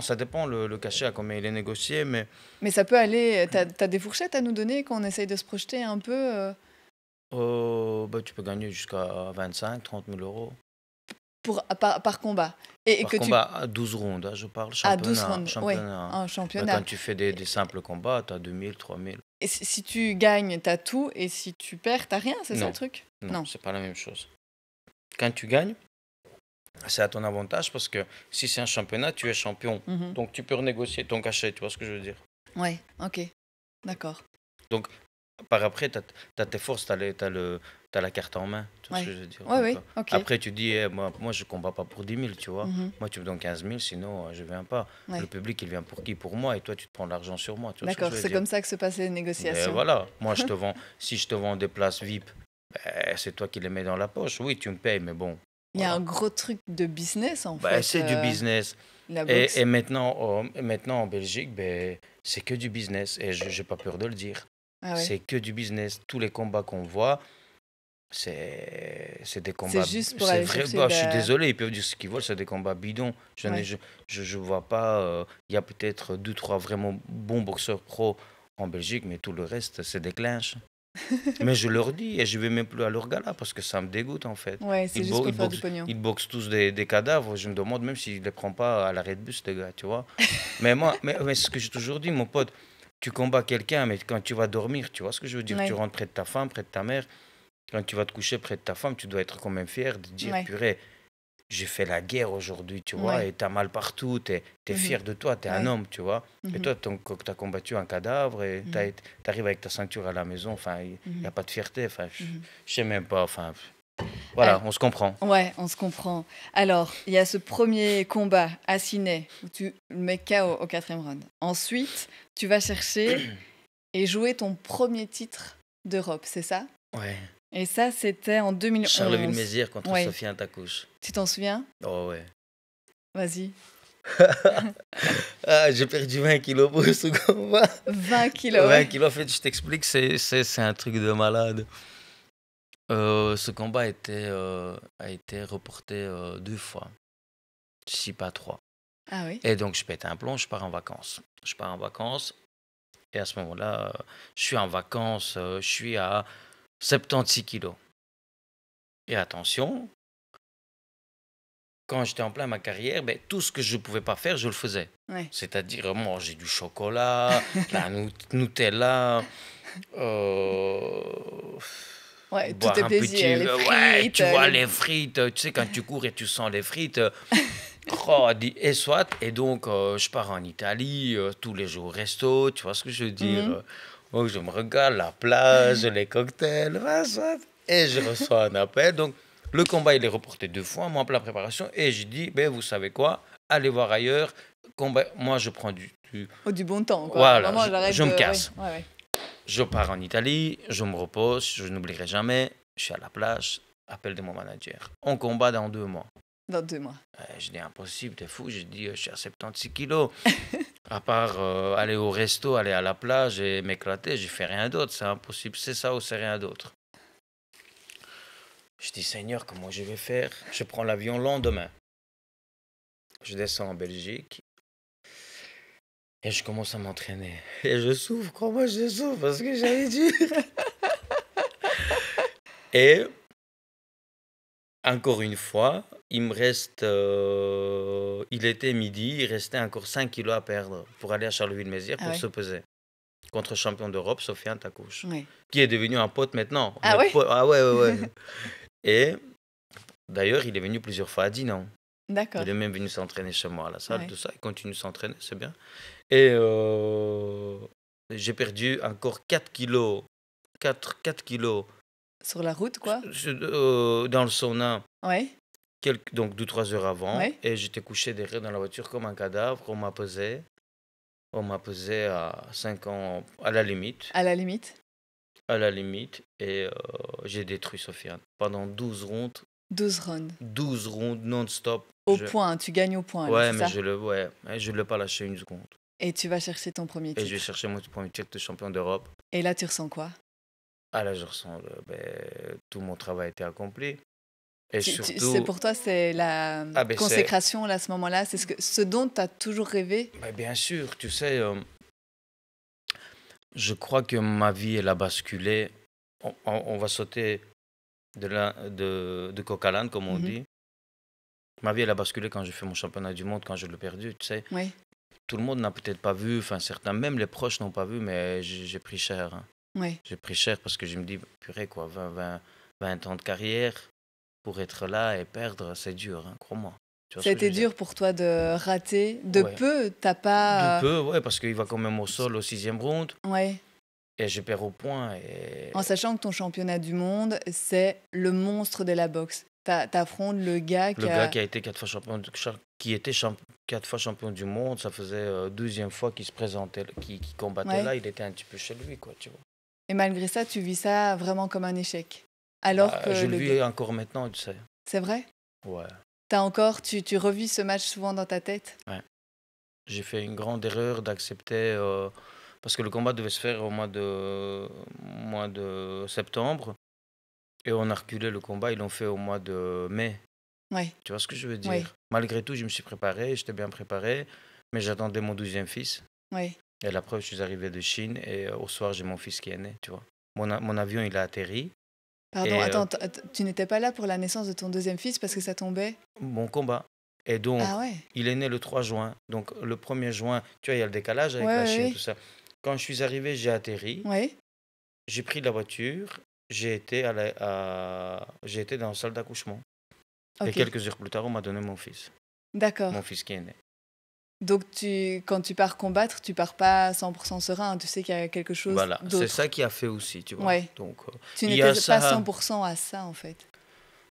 ça dépend le cachet à combien il est négocié, mais Mais ça peut aller. T'as des fourchettes à nous donner, qu'on essaye de se projeter un peu bah, tu peux gagner jusqu'à 25 000 - 30 000 euros. par combat. Et Par que combat, à 12 rondes, hein, je parle, à 12 championnat. rounds, ouais, Championnat. un Bah, championnat. quand tu fais des simples combats, tu as 2 000, 3 000. Et si tu gagnes, t'as tout, et si tu perds, t'as rien, c'est ça Non. le truc? Non, c'est pas la même chose. Quand tu gagnes, c'est à ton avantage parce que si c'est un championnat, tu es champion. Mhm. Donc tu peux renégocier ton cachet, tu vois ce que je veux dire. Ouais, ok, d'accord. Donc par après, tu as tes forces, tu as la carte en main, tu vois ce Ouais. que je veux dire. Ouais, Donc, ouais, ok. après, tu dis, moi je combats pas pour 10 000, tu vois. Mhm. Moi, tu me donnes 15 000, sinon je viens pas. Ouais. Le public, il vient pour qui? Pour moi, et toi, tu te prends l'argent sur moi, tu vois ce que D'accord, je veux c'est dire. comme ça que se passent les Ben négociations. voilà, moi je te vends, si je te vends des places VIP, ben, c'est toi qui les mets dans la poche. Oui, tu me payes, mais bon. Il y a Voilà. un gros truc de business en Ben, fait. c'est du business. La boxe. Et maintenant, en Belgique, ben, c'est que du business. Et je n'ai pas peur de le dire. Ah ouais. C'est que du business. Tous les combats qu'on voit, c'est des combats. juste pour aller chercher de Je suis la- désolé, ils peuvent dire ce qu'ils veulent, c'est des combats bidons. Ouais. Je vois pas. Il y a peut-être 2, 3 vraiment bons boxeurs pro en Belgique, mais tout le reste, c'est des clinches. Mais je leur dis, et je vais même plus à leur gala parce que ça me dégoûte en fait. Ouais, c'est Ils, juste bo- pour ils faire du boxent, pognon. ils boxent tous des cadavres. Je me demande même s'ils ne les prennent pas à l'arrêt de bus, les gars, tu vois. Mais moi, mais ce que j'ai toujours dit, mon pote, tu combats quelqu'un, mais quand tu vas dormir, tu vois ce que je veux dire, Ouais. tu rentres près de ta femme, près de ta mère. Quand tu vas te coucher près de ta femme, tu dois être quand même fier de dire, Ouais. purée, j'ai fait la guerre aujourd'hui, tu vois, Ouais. et t'as mal partout, t'es Mhm. fier de toi, t'es un Ouais. homme, tu vois. Et Mhm. toi, t'as combattu un cadavre et Mhm. t'arrives avec ta ceinture à la maison, enfin, il n'y Mhm. a pas de fierté, enfin, Mhm. je sais même pas, enfin, voilà, Ah. on se comprend. Ouais, on se comprend. Alors, il y a ce premier combat à Sydney où tu le mets KO au 4e round. Ensuite, tu vas chercher et jouer ton premier titre d'Europe, c'est ça? Ouais. Et ça, c'était en 2011. Charleville-Mézières contre Ouais. Sofiane Takouche. Tu t'en souviens? Oh ouais. Vas-y. Ah, j'ai perdu 20 kilos pour ce combat. 20 kilos. 20 Ouais. kilos, en fait, je t'explique, c'est un truc de malade. Ce combat a été reporté 2 fois. si pas 3. Ah oui. Et donc, je pète un plomb, je pars en vacances. Je pars en vacances. Et à ce moment-là, je suis en vacances, je suis à 76 kilos. Et attention, quand j'étais en plein ma carrière, ben, tout ce que je ne pouvais pas faire, je le faisais. Ouais. C'est-à-dire manger du chocolat, la Nutella, Ouais, tous boire tes un petit... plaisirs, les ouais, frites. tu vois, les frites, tu sais, quand tu cours et tu sens les frites, et soit. Et donc, je pars en Italie, tous les jours au resto, tu vois ce que je veux dire. Donc, je me regarde, la plage, les cocktails, soit. Et je reçois un appel. Donc, le combat, il est reporté 2 fois, moi en pleine préparation. Et je dis, ben, vous savez quoi, allez voir ailleurs. Combat, moi, je prends du bon temps, quoi. Voilà, Maman, j'arrête je me de- casse. Ouais, ouais. Je pars en Italie, je me repose, je n'oublierai jamais. Je suis à la plage, appel de mon manager. On combat dans 2 mois. Dans 2 mois. Je dis impossible, t'es fou. Je dis je suis à 76 kilos. À part aller au resto, aller à la plage et m'éclater, je fais rien d'autre. C'est impossible. C'est ça ou c'est rien d'autre. Je dis Seigneur, comment je vais faire? Je prends l'avion le lendemain. Je descends en Belgique. Et je commence à m'entraîner. Et je souffre, crois-moi, je souffre parce que j'avais dur. Et encore une fois, il me reste... il était midi, il restait encore 5 kilos à perdre pour aller à Charleville-Mézières pour se peser. Contre champion d'Europe, Sofiane Takouche. Ouais. Qui est devenu un pote maintenant. Ah ouais? Ah ouais. Et d'ailleurs, il est venu plusieurs fois à Dinan. D'accord. Il est même venu s'entraîner chez moi à la salle, Ouais. tout ça. Il continue de s'entraîner, c'est bien. Et j'ai perdu encore 4 kilos. 4 kilos. Sur la route, quoi. Dans le sauna. Ouais. Donc 2-3 heures avant. Ouais. Et j'étais couché derrière dans la voiture comme un cadavre. On m'a pesé. On m'a pesé à 5 ans, à la limite. À la limite. À la limite. Et j'ai détruit Sofiane. Pendant 12 rondes. 12 rounds. 12 rondes non-stop. Au point, tu gagnes au point. Ouais, là, mais c'est ça je ne l'ai pas lâché une seconde. Et tu vas chercher ton premier Et titre. je vais chercher mon premier titre de champion d'Europe. Et là, tu ressens quoi? Ah là, je ressens tout mon travail a été accompli. Et surtout... C'est pour toi, c'est la consécration là, à ce moment-là. C'est ce dont tu as toujours rêvé? Bien sûr, tu sais, je crois que ma vie, elle a basculé. On va sauter de coq à l'âne, comme on dit. Ma vie, elle a basculé quand j'ai fait mon championnat du monde, quand je l'ai perdu, tu sais. Oui. Tout le monde n'a peut-être pas vu, enfin certains, même les proches n'ont pas vu, mais j'ai pris cher. Hein. Oui. J'ai pris cher parce que je me dis, purée, quoi, 20 ans de carrière, pour être là et perdre, c'est dur, hein, crois-moi. Ça a été dur pour toi de rater de peu, t'as pas... De peu, ouais, parce qu'il va quand même au sol au 6e round. Ouais. Et je perds au point. Et... En sachant que ton championnat du monde, c'est le monstre de la boxe. T'affrontes le gars qui a été 4 fois champion, qui était 4 fois champion du monde. Ça faisait 12e fois qu'il se présentait, qu'il combattait là. Il était un petit peu chez lui, quoi, tu vois. Et malgré ça, tu vis ça vraiment comme un échec. Alors que je le vis encore maintenant, tu sais. C'est vrai? Ouais. Tu revis ce match souvent dans ta tête? Ouais. J'ai fait une grande erreur d'accepter... parce que le combat devait se faire au mois de septembre. Et on a reculé le combat, ils l'ont fait au mois de mai. Ouais. Tu vois ce que je veux dire? Ouais. Malgré tout, je me suis préparé, j'étais bien préparé, mais j'attendais mon 12e fils. Ouais. Et la preuve, je suis arrivé de Chine et au soir, j'ai mon fils qui est né, tu vois. Mon avion, il a atterri. Pardon, attends, tu n'étais pas là pour la naissance de ton 2e fils parce que ça tombait? Mon combat. Et donc, il est né le 3 juin. Donc, le 1er juin, tu vois, il y a le décalage avec la Chine, tout ça. Quand je suis arrivé, j'ai atterri. Ouais. J'ai pris la voiture. J'ai été dans la salle d'accouchement. Okay. Et quelques heures plus tard, on m'a donné mon fils. D'accord. Mon fils qui est né. Donc, quand tu pars combattre, tu pars pas 100% serein. Tu sais qu'il y a quelque chose d'autre. Voilà, c'est ça qui a fait aussi, tu vois. Ouais. Donc, tu n'étais pas 100% à ça, en fait.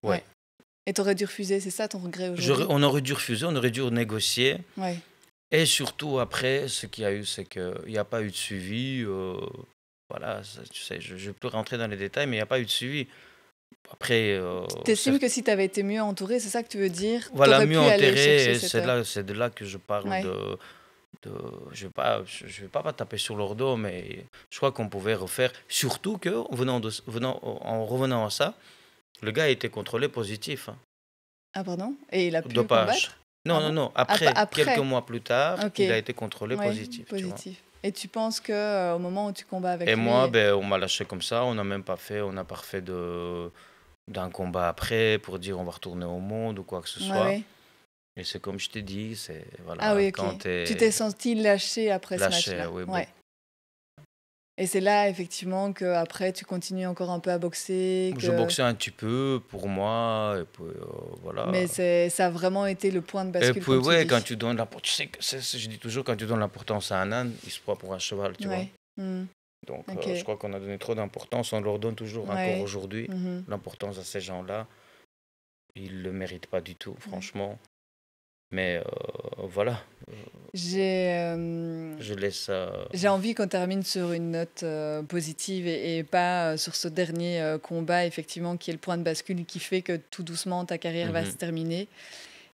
Ouais. Et tu aurais dû refuser, c'est ça ton regret aujourd'hui? On aurait dû refuser, on aurait dû négocier. Ouais. Et surtout, après, ce qu'il y a eu, c'est qu'il n'y a pas eu de suivi. Voilà, tu sais, je ne vais plus rentrer dans les détails, mais il n'y a pas eu de suivi. Après... tu estimes que si tu avais été mieux entouré, c'est ça que tu veux dire? Voilà, mieux enterré, c'est de là que je parle je vais pas taper sur leur dos, mais je crois qu'on pouvait refaire. Surtout qu'en revenant à ça, le gars a été contrôlé positif. Hein. Ah pardon? Et il a pu dopage. combattre? Non, Ah non, bon? non. Ah, Après, après. quelques mois plus tard, Ok. il a été contrôlé Ouais, positif. Tu vois. positif. Et tu penses que au moment où tu combats avec Et lui, moi, ben, on m'a lâché comme ça. On n'a pas refait d'un combat après pour dire on va retourner au monde ou quoi que ce ouais, soit. ouais. Et c'est comme je t'ai dit, c'est Ah voilà, oui, quand ok. t'es Tu t'es senti lâché après ce lâché, match-là. oui, bon. Ouais. Et c'est là, effectivement, que après tu continues encore un peu à boxer, Je que... boxais un petit peu pour moi, et puis voilà. mais ça a vraiment été le point de Et bascule, puis, comme tu ouais, dis. quand tu donnes l'importance, tu sais je dis toujours, quand tu donnes l'importance à un âne, il se prend pour un cheval, tu vois. Ouais. Mhm. Donc, Ok. je crois qu'on a donné trop d'importance. On leur donne toujours, encore Ouais. aujourd'hui, Mhm. l'importance à ces gens-là. Ils ne le méritent pas du tout, franchement. Mais voilà, J'ai je laisse. j'ai envie qu'on termine sur une note positive et pas sur ce dernier combat, effectivement, qui est le point de bascule qui fait que tout doucement ta carrière va se terminer.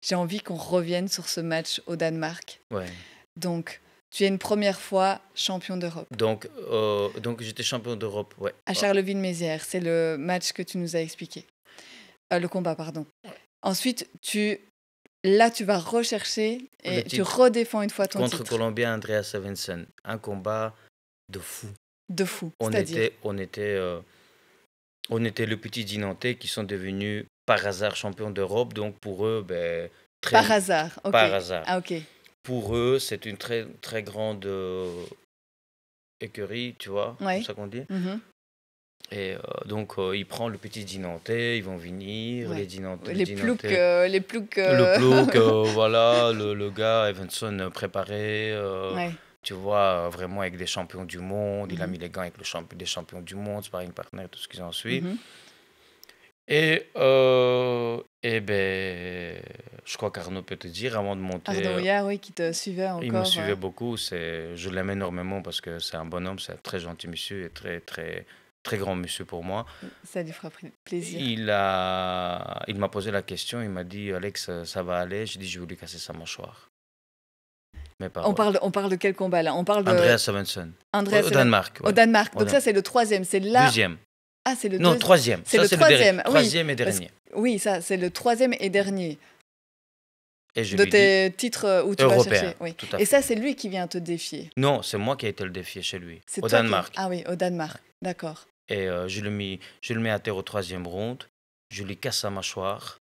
J'ai envie qu'on revienne sur ce match au Danemark. Ouais. Donc, tu es une première fois champion d'Europe. Donc j'étais champion d'Europe, ouais. À Charleville-Mézières, c'est le match que tu nous as expliqué. Le combat, pardon. Ensuite, là, tu vas rechercher et Le tu titre. redéfends une fois ton Contre titre. Colombien, Andreas Svensson. Un combat de fou. De fou, On c'est-à-dire était le petit Dinantais qui sont devenus par hasard champions d'Europe. Donc pour eux, ben, par hasard. Ok. par hasard. Ah, ok. Pour eux, c'est une très, très grande écurie, tu vois, Ouais. c'est ça qu'on dit. Mhm. Et donc, il prend le petit Dinantais, ils vont venir, Ouais. les Dinantais. Les ploucs. Le plouc, voilà, le gars, Evanson, préparé, Ouais. tu vois, vraiment avec des champions du monde. Il a Mhm. mis les gants avec des champions du monde, sparring partner, tout ce qui s'en suit. Mhm. Et ben, je crois qu'Arnaud peut te dire, avant de monter, Arnaud Hoyard, oui, qui te suivait encore. il me suivait beaucoup. Je l'aime énormément parce que c'est un bonhomme, c'est un très gentil monsieur et très, très, très grand monsieur pour moi. Ça lui fera plaisir. Il m'a posé la question, il m'a dit, Alex, ça va aller? J'ai dit, je vais lui casser sa mâchoire. Mes paroles. On parle de quel combat là? On parle de Andreas Svensson. Andreas Au Danemark. Au Ouais. Danemark. Donc Au ça, c'est le troisième. C'est là. Deuxième. Ah, c'est le Non, deuxième. troisième. C'est Ça, le troisième. Oui. Troisième et Parce- dernier. Oui, ça, c'est le troisième et dernier Et je de lui dis, tes titres où tu vas européen. chercher. Oui. Tout à Et fait. ça, c'est lui qui vient te défier. Non, c'est moi qui ai été le défier chez lui. C'est Au toi qui- Danemark. Ah oui, au Danemark. D'accord. Et je le mets à terre au troisième round. Je lui casse sa mâchoire.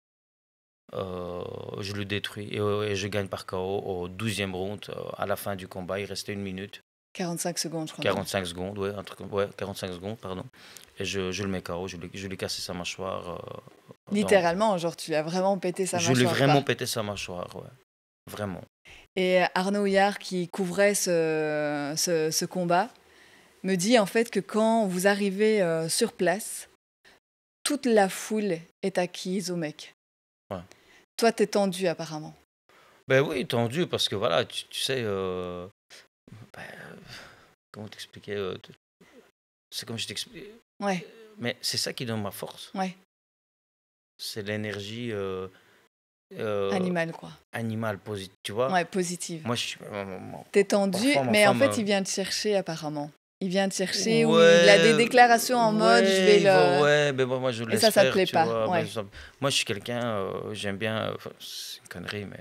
Je le détruis. Et je gagne par KO au 12e round. À la fin du combat, il restait 1 minute. 45 secondes, je crois. 45 secondes, ouais, 45 secondes, pardon. Et je le mets KO. Je lui ai cassé sa mâchoire. Littéralement, genre, tu lui as vraiment pété sa Je mâchoire. lui ai vraiment quoi. pété sa mâchoire, ouais. Vraiment. Et Arnaud Hoyard, qui couvrait ce combat, me dit en fait que quand vous arrivez sur place, toute la foule est acquise au mec. Ouais. Toi, t'es tendu apparemment. Ben oui, tendu, parce que voilà, tu sais, comment t'expliquer c'est comme je t'explique. Ouais, Mais c'est ça qui donne ma force. ouais. C'est l'énergie Animal, quoi. animale positive, tu vois. Ouais, positive. Moi, je suis. T'es tendu, Parfois, ma mais en femme, fait, il vient te chercher apparemment. Il vient te chercher où Ouais, il a des déclarations en mode je vais le. Ouais, mais moi, je le laisse ça te faire, plaît tu pas, vois. ouais. Moi, je suis quelqu'un, j'aime bien. C'est une connerie, mais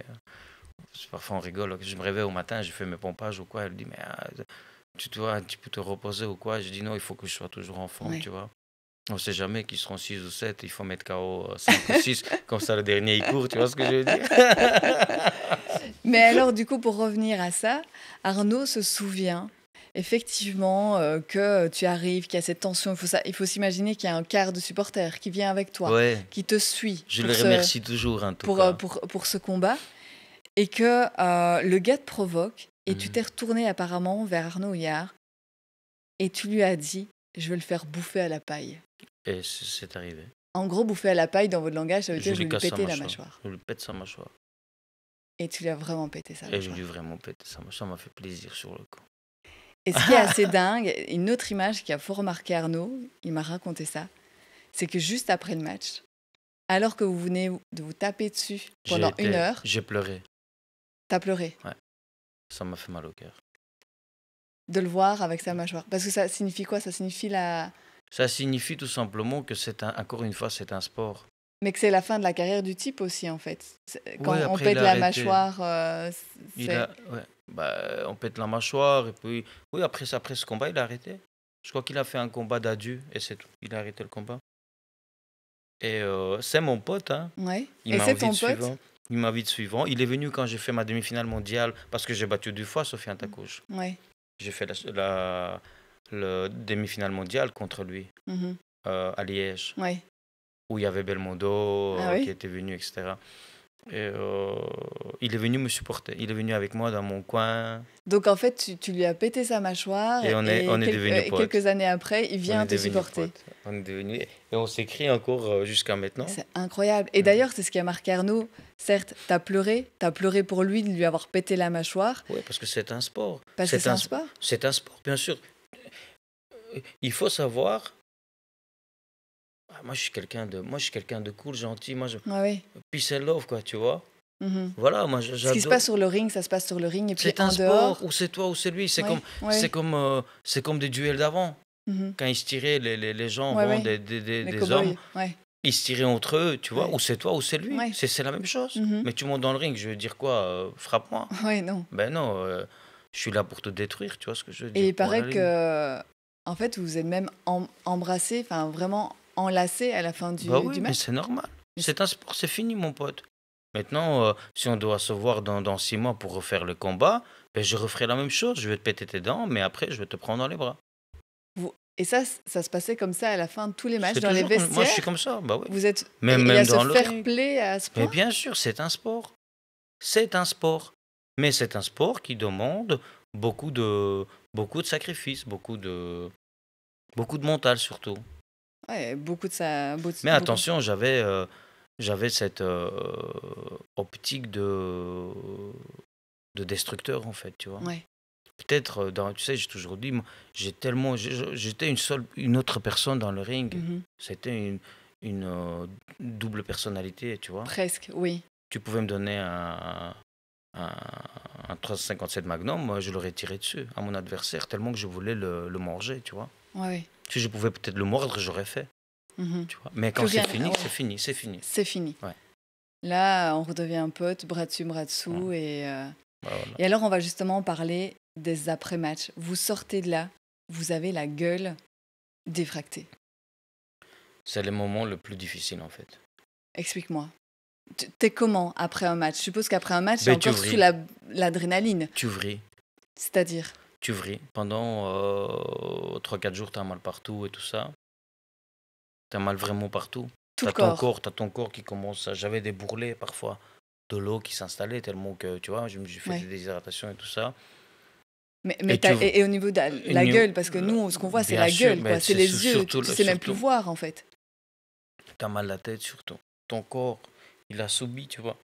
parfois on rigole. Je me réveille au matin, je fais mes pompages ou quoi. Elle dit, mais tu dois un petit peu te reposer ou quoi. Je dis, non, il faut que je sois toujours en forme, Ouais. tu vois. On sait jamais qu'ils seront 6 ou 7, il faut mettre KO 5 ou 6, comme ça le dernier il court, tu vois ce que je veux dire? Mais alors, du coup, pour revenir à ça, Arnaud se souvient effectivement que tu arrives, qu'il y a cette tension. Il faut s'imaginer qu'il y a un quart de supporters qui vient avec toi, Ouais, qui te suit je pour le remercie toujours en tout cas. pour ce combat, et que le gars te provoque, et tu Mhm. t'es retourné apparemment vers Arnaud Hoyard, et tu lui as dit « je vais le faire bouffer à la paille ». Et c'est arrivé. En gros, bouffer à la paille, dans votre langage, ça veut dire je vais lui casse sa péter la mâchoire. Je lui pète sa mâchoire. Et tu lui as vraiment pété sa Et je mâchoire. lui ai vraiment pété sa mâchoire. Ça m'a fait plaisir sur le coup. Et ce qui est assez dingue, une autre image qui a fort remarqué Arnaud, il m'a raconté ça, c'est que juste après le match, alors que vous venez de vous taper dessus pendant une heure, J'ai pleuré. t'as pleuré Ça m'a fait mal au cœur. de le voir avec sa mâchoire. Parce que ça signifie quoi? Ça signifie la... Ça signifie tout simplement que encore une fois, c'est un sport. Mais que c'est la fin de la carrière du type aussi, en fait. Quand Oui, on après, pète il a la arrêté. mâchoire, Ouais. Bah, on pète la mâchoire. Et puis, oui, après ce combat, il a arrêté. Je crois qu'il a fait un combat d'adieu et c'est tout. Il a arrêté le combat. Et c'est mon pote, hein. Ouais. Il Et m'a c'est envie ton de pote? suivant. Il m'a vite suivant. Il est venu quand j'ai fait ma demi-finale mondiale parce que j'ai battu 2 fois Sofiane Takouche. Ouais. J'ai fait le demi-finale mondiale contre lui Mhm. à Liège, Ouais. où il y avait Belmondo Ah oui? qui était venu, etc. Et il est venu me supporter. Il est venu avec moi dans mon coin Donc en fait, tu lui as pété sa mâchoire et on est devenus potes. quelques années après, il On vient est te devenus supporter. potes. On est devenus et on s'écrit encore jusqu'à maintenant. C'est incroyable. Et d'ailleurs, c'est ce qui a marqué Arnaud. Certes, t'as pleuré pour lui de lui avoir pété la mâchoire, Oui, parce que c'est un sport. parce que c'est un sport. C'est un sport, bien sûr. Il faut savoir. Moi, je suis quelqu'un de cool, gentil. Ah oui. Peace and love, quoi, tu vois. Mhm. Voilà, moi, Ce qui se j'adore. passe sur le ring, ça se passe sur le ring et puis C'est en un dehors. sport, ou c'est toi ou c'est lui. C'est Ouais, comme, ouais. c'est comme des duels d'avant. Mhm. Quand ils se tiraient, les gens, Ouais, bon, ouais. des Les cow-boys. hommes, Ouais. ils se tiraient entre eux, tu vois, Ouais. ou c'est toi ou c'est lui. Ouais. C'est la même chose. Mhm. Mais tu montes dans le ring, je veux dire quoi, frappe-moi. Ouais, non. Ben non, je suis là pour te détruire, tu vois ce que je veux dire. Et il point à la paraît ligne. que, en fait, vous êtes même embrassés, enfin vraiment enlacés à la fin Bah oui, du mais match. c'est normal. Mais C'est un sport, c'est fini, mon pote. Maintenant, si on doit se voir dans 6 mois pour refaire le combat, ben je referai la même chose. Je vais te péter tes dents, mais après, je vais te prendre dans les bras. Et ça se passait comme ça à la fin de tous les matchs, C'est dans les toujours comme- Moi, je suis vestiaires. comme ça, bah oui. Vous êtes. Même- il y même a dans ce le fair ring. play à ce Mais point. bien sûr, c'est un sport. C'est un sport. Mais c'est un sport qui demande beaucoup de sacrifices, beaucoup de mental surtout. Ouais, beaucoup de ça. Mais beaucoup- attention, j'avais cette optique de destructeur, en fait, tu vois. Ouais. Peut-être, tu sais, j'ai toujours dit, moi, j'étais une autre personne dans le ring. Mhm. C'était une double personnalité, tu vois. Presque, oui. Tu pouvais me donner un 357 Magnum, moi, je l'aurais tiré dessus à mon adversaire, tellement que je voulais le manger, tu vois. Ouais. Si je pouvais peut-être le mordre, j'aurais fait, Mhm. tu vois. Mais quand Plus c'est rien, fini, ouais. c'est fini, c'est fini. C'est fini. Ouais. Là, on redevient un pote, bras dessus, bras dessous. Et Voilà. et alors, on va justement parler des après-matchs. Vous sortez de là, vous avez la gueule défractée. C'est le moment le plus difficile, en fait. Explique-moi. T'es comment après un match? Je suppose qu'après un match, Ben, t'es encore tu sous vrilles. l'adrénaline. Tu vrilles. C'est-à-dire? Tu vrilles. Pendant 3-4 jours, tu as mal partout et tout ça. Tu as mal vraiment partout. Tout Tu le as corps. ton corps qui commence. J'avais des bourrelets parfois, de l'eau qui s'installait tellement que, tu vois, j'ai fait Ouais. des déshydratations et tout ça. Mais Et tu vrilles. et au niveau de la gueule, parce que nous, ce qu'on voit, c'est Bien la sûr, gueule, mais quoi. C'est c'est les sur- yeux. surtout Tu le- sais même plus surtout- voir, en fait. Tu as mal la tête surtout. Ton corps, il a subi, tu vois.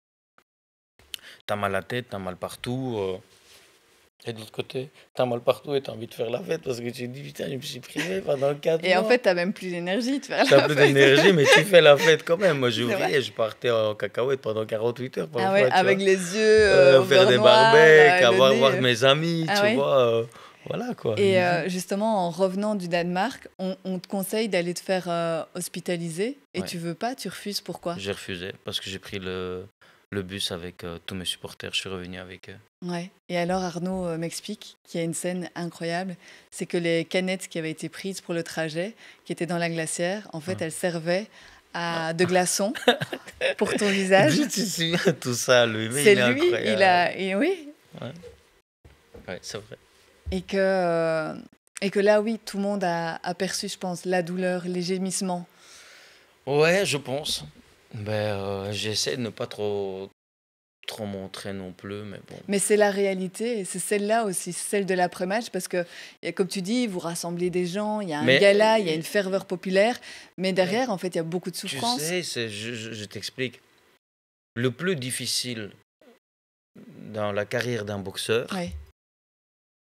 Tu as mal la tête, tu as mal partout. Et de l'autre côté, tu as mal partout et tu as envie de faire la fête parce que tu te dis, putain, je me suis privé pendant 4 Et mois. en fait, t'as même plus d'énergie de faire Tu la n'as plus fête. d'énergie, mais tu fais la fête quand même. Moi, C'est vrai. j'ouvrais et je partais en cacahuète pendant 48 heures. Parfois, Ah ouais, tu avec vois. les yeux au Faire beurre des noir, barbecues, le avoir nez, voir mes amis, Ah tu ouais. vois. Voilà quoi. Et justement, en revenant du Danemark, on te conseille d'aller te faire hospitaliser. Et Ouais. tu veux pas, tu refuses. Pourquoi? J'ai refusé parce que j'ai pris le bus avec tous mes supporters. Je suis revenu avec eux. Ouais. Et alors, Arnaud m'explique qu'il y a une scène incroyable. C'est que les canettes qui avaient été prises pour le trajet, qui étaient dans la glacière, en fait, elles servaient de glaçons pour ton visage. Tu te souviens de tout ça, lui. Mais C'est il est lui, incroyable. et oui. Ouais, c'est vrai. Et que là, oui, tout le monde a perçu, je pense, la douleur, les gémissements. Ouais, je pense. J'essaie de ne pas trop montrer non plus, mais bon. Mais c'est la réalité, et c'est celle-là aussi, c'est celle de l'après-match, parce que, comme tu dis, vous rassemblez des gens, il y a un Mais- gala, il y a une ferveur populaire, mais derrière, en fait, il y a beaucoup de Tu souffrance. sais, je t'explique. Le plus difficile dans la carrière d'un boxeur, Ouais,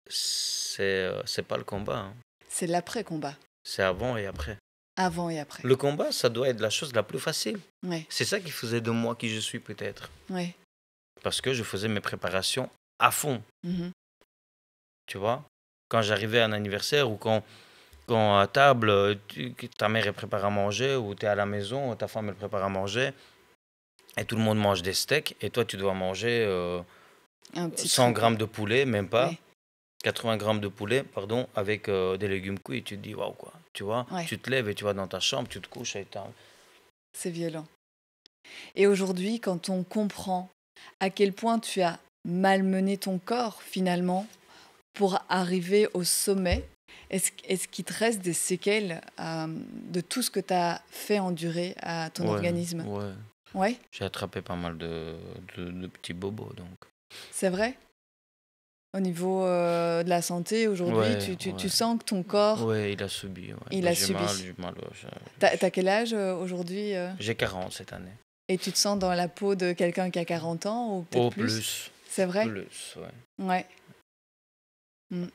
c'est pas le combat, hein. c'est l'après-combat, C'est avant et après. avant et après. Le combat, ça doit être la chose la plus facile. Ouais, C'est ça qui faisait de moi qui je suis peut-être. ouais. Parce que je faisais mes préparations à fond, Mhm. tu vois. Quand j'arrivais à un anniversaire ou quand quand à table, ta mère elle prépare à manger, ou tu es à la maison, ta femme elle prépare à manger, et tout le monde mange des steaks, et toi tu dois manger Un petit 100 truc, grammes de poulet, même pas, ouais. 80 grammes de poulet, pardon, avec des légumes cuits, tu te dis waouh quoi, tu vois, Ouais. tu te lèves et tu vas dans ta chambre, tu te couches et C'est violent. Et aujourd'hui, quand on comprend à quel point tu as malmené ton corps, finalement, pour arriver au sommet, est-ce qu'il te reste des séquelles de tout ce que tu as fait endurer à ton organisme? ouais, Ouais, j'ai attrapé pas mal de petits bobos donc. c'est vrai. Au niveau de la santé, aujourd'hui, Ouais, tu sens que ton corps, ouais, il a subi, ouais. il Mais a j'ai subi. mal, ouais, T'as quel âge aujourd'hui j'ai 40 cette année. et tu te sens dans la peau de quelqu'un qui a 40 ans ou peut-être Au plus? C'est vrai? plus, ouais. Ouais. Mm.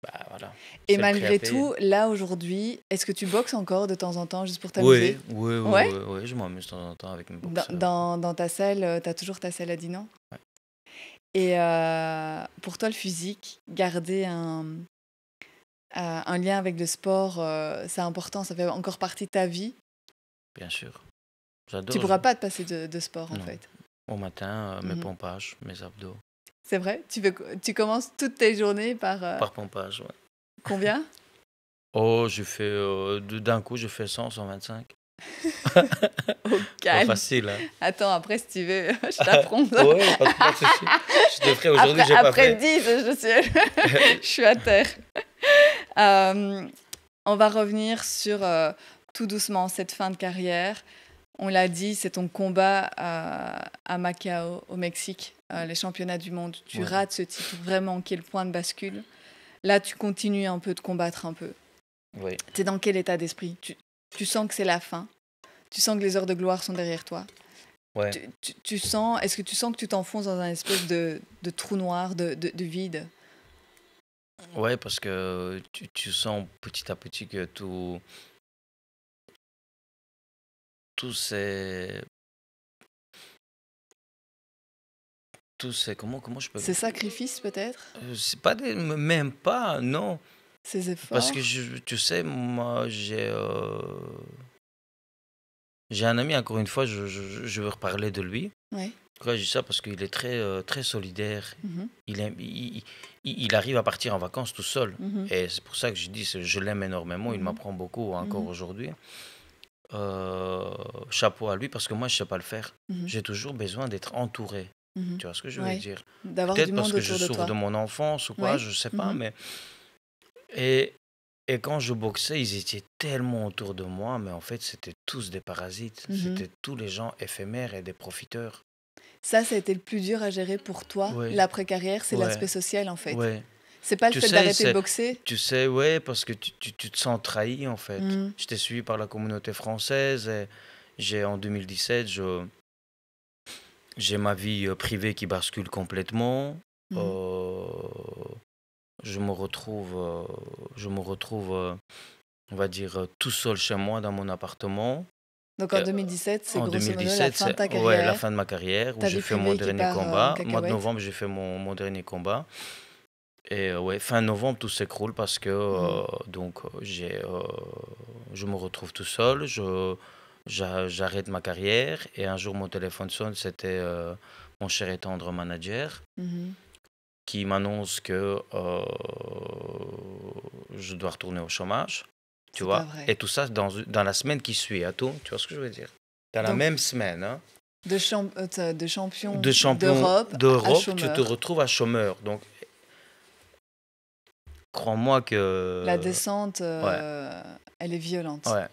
Bah voilà. Et C'est le prix à malgré payer. tout, là aujourd'hui, est-ce que tu boxes encore de temps en temps juste pour Oui, t'amuser? oui, oui, Ouais? oui, oui, je m'amuse de temps en temps avec mes Dans, boxeurs. dans ta salle, tu as toujours ta salle à Dinan? Ouais. Et pour toi, le physique, garder un lien avec le sport, c'est important, ça fait encore partie de ta vie. Bien sûr. Tu J'adore. pourras pas te passer de sport en Non. fait. Au matin, mes Mhm. pompages, mes abdos. C'est vrai? Tu commences toutes tes journées par Par pompage, ouais. combien? Oh, je fais d'un coup, je fais 100, 125. Au Pas calme. facile, hein. Attends, après, si tu veux, je t'apprends ça. Ouais, pas de souci. Je te ferai aujourd'hui, j'ai pas Après fait. 10, je suis à terre. On va revenir sur tout doucement cette fin de carrière. On l'a dit, c'est ton combat à Macao, au Mexique, les championnats du monde. Tu Ouais. rates ce titre, vraiment, qui est le point de bascule. Là, tu continues un peu de combattre un peu. Oui. Tu es dans quel état d'esprit? Tu sens que c'est la fin? Tu sens que les heures de gloire sont derrière toi? Ouais. Est-ce que tu sens que tu t'enfonces dans un espèce de trou noir, de vide? Ouais, parce que tu sens petit à petit que tout c'est comment je peux. Ces sacrifices, peut-être? C'est pas même pas, non. Ces efforts? Parce que tu sais, moi, j'ai un ami, encore une fois, je veux reparler de lui. Ouais. Pourquoi je dis ça? Parce qu'il est très, très solidaire. Mhm, Il arrive à partir en vacances tout seul. mhm, Et c'est pour ça que je dis, je l'aime énormément. Il Mhm. m'apprend beaucoup encore Mhm. aujourd'hui. Chapeau à lui, parce que moi, je ne sais pas le faire. mhm, J'ai toujours besoin d'être entouré. mhm. Tu vois ce que je veux Ouais. dire? D'avoir Peut-être du parce monde que je autour de souffre toi. de mon enfance ou quoi, Ouais. je ne sais pas. Mhm. Mais... Et quand je boxais, ils étaient tellement autour de moi, mais en fait, c'était tous des parasites. Mhm. C'était tous les gens éphémères et des profiteurs. Ça a été le plus dur à gérer pour toi, Ouais. l'après-carrière, c'est Ouais. l'aspect social en fait. Ouais. C'est pas le Tu fait sais, d'arrêter de boxer. Tu sais, ouais, parce que tu te sens trahi, en fait. Mhm. J'étais suivi par la communauté française et en 2017, j'ai ma vie privée qui bascule complètement. Mhm. Je me retrouve, on va dire, tout seul chez moi dans mon appartement. Donc en 2017, c'est En grosso modo la 2017, fin de ta c'est carrière. ouais, la fin de ma carrière, où Ta j'ai vie fait mon privée qui dernier part en combat. Mois de cacahuète. novembre, j'ai fait mon dernier combat. Et ouais, fin novembre, tout s'écroule parce que je me retrouve tout seul, j'arrête ma carrière et un jour mon téléphone sonne, c'était mon cher et tendre manager Mhm. qui m'annonce que je dois retourner au chômage, tu C'est vois. pas vrai. Et tout ça dans la semaine qui suit, à tout, tu vois ce que je veux dire? Dans la Donc, même semaine, hein. de champion De champion d'Europe à d'Europe, tu chômeur. te retrouves à chômeur. Donc, crois-moi La que... descente, Ouais. elle est violente. Ouais,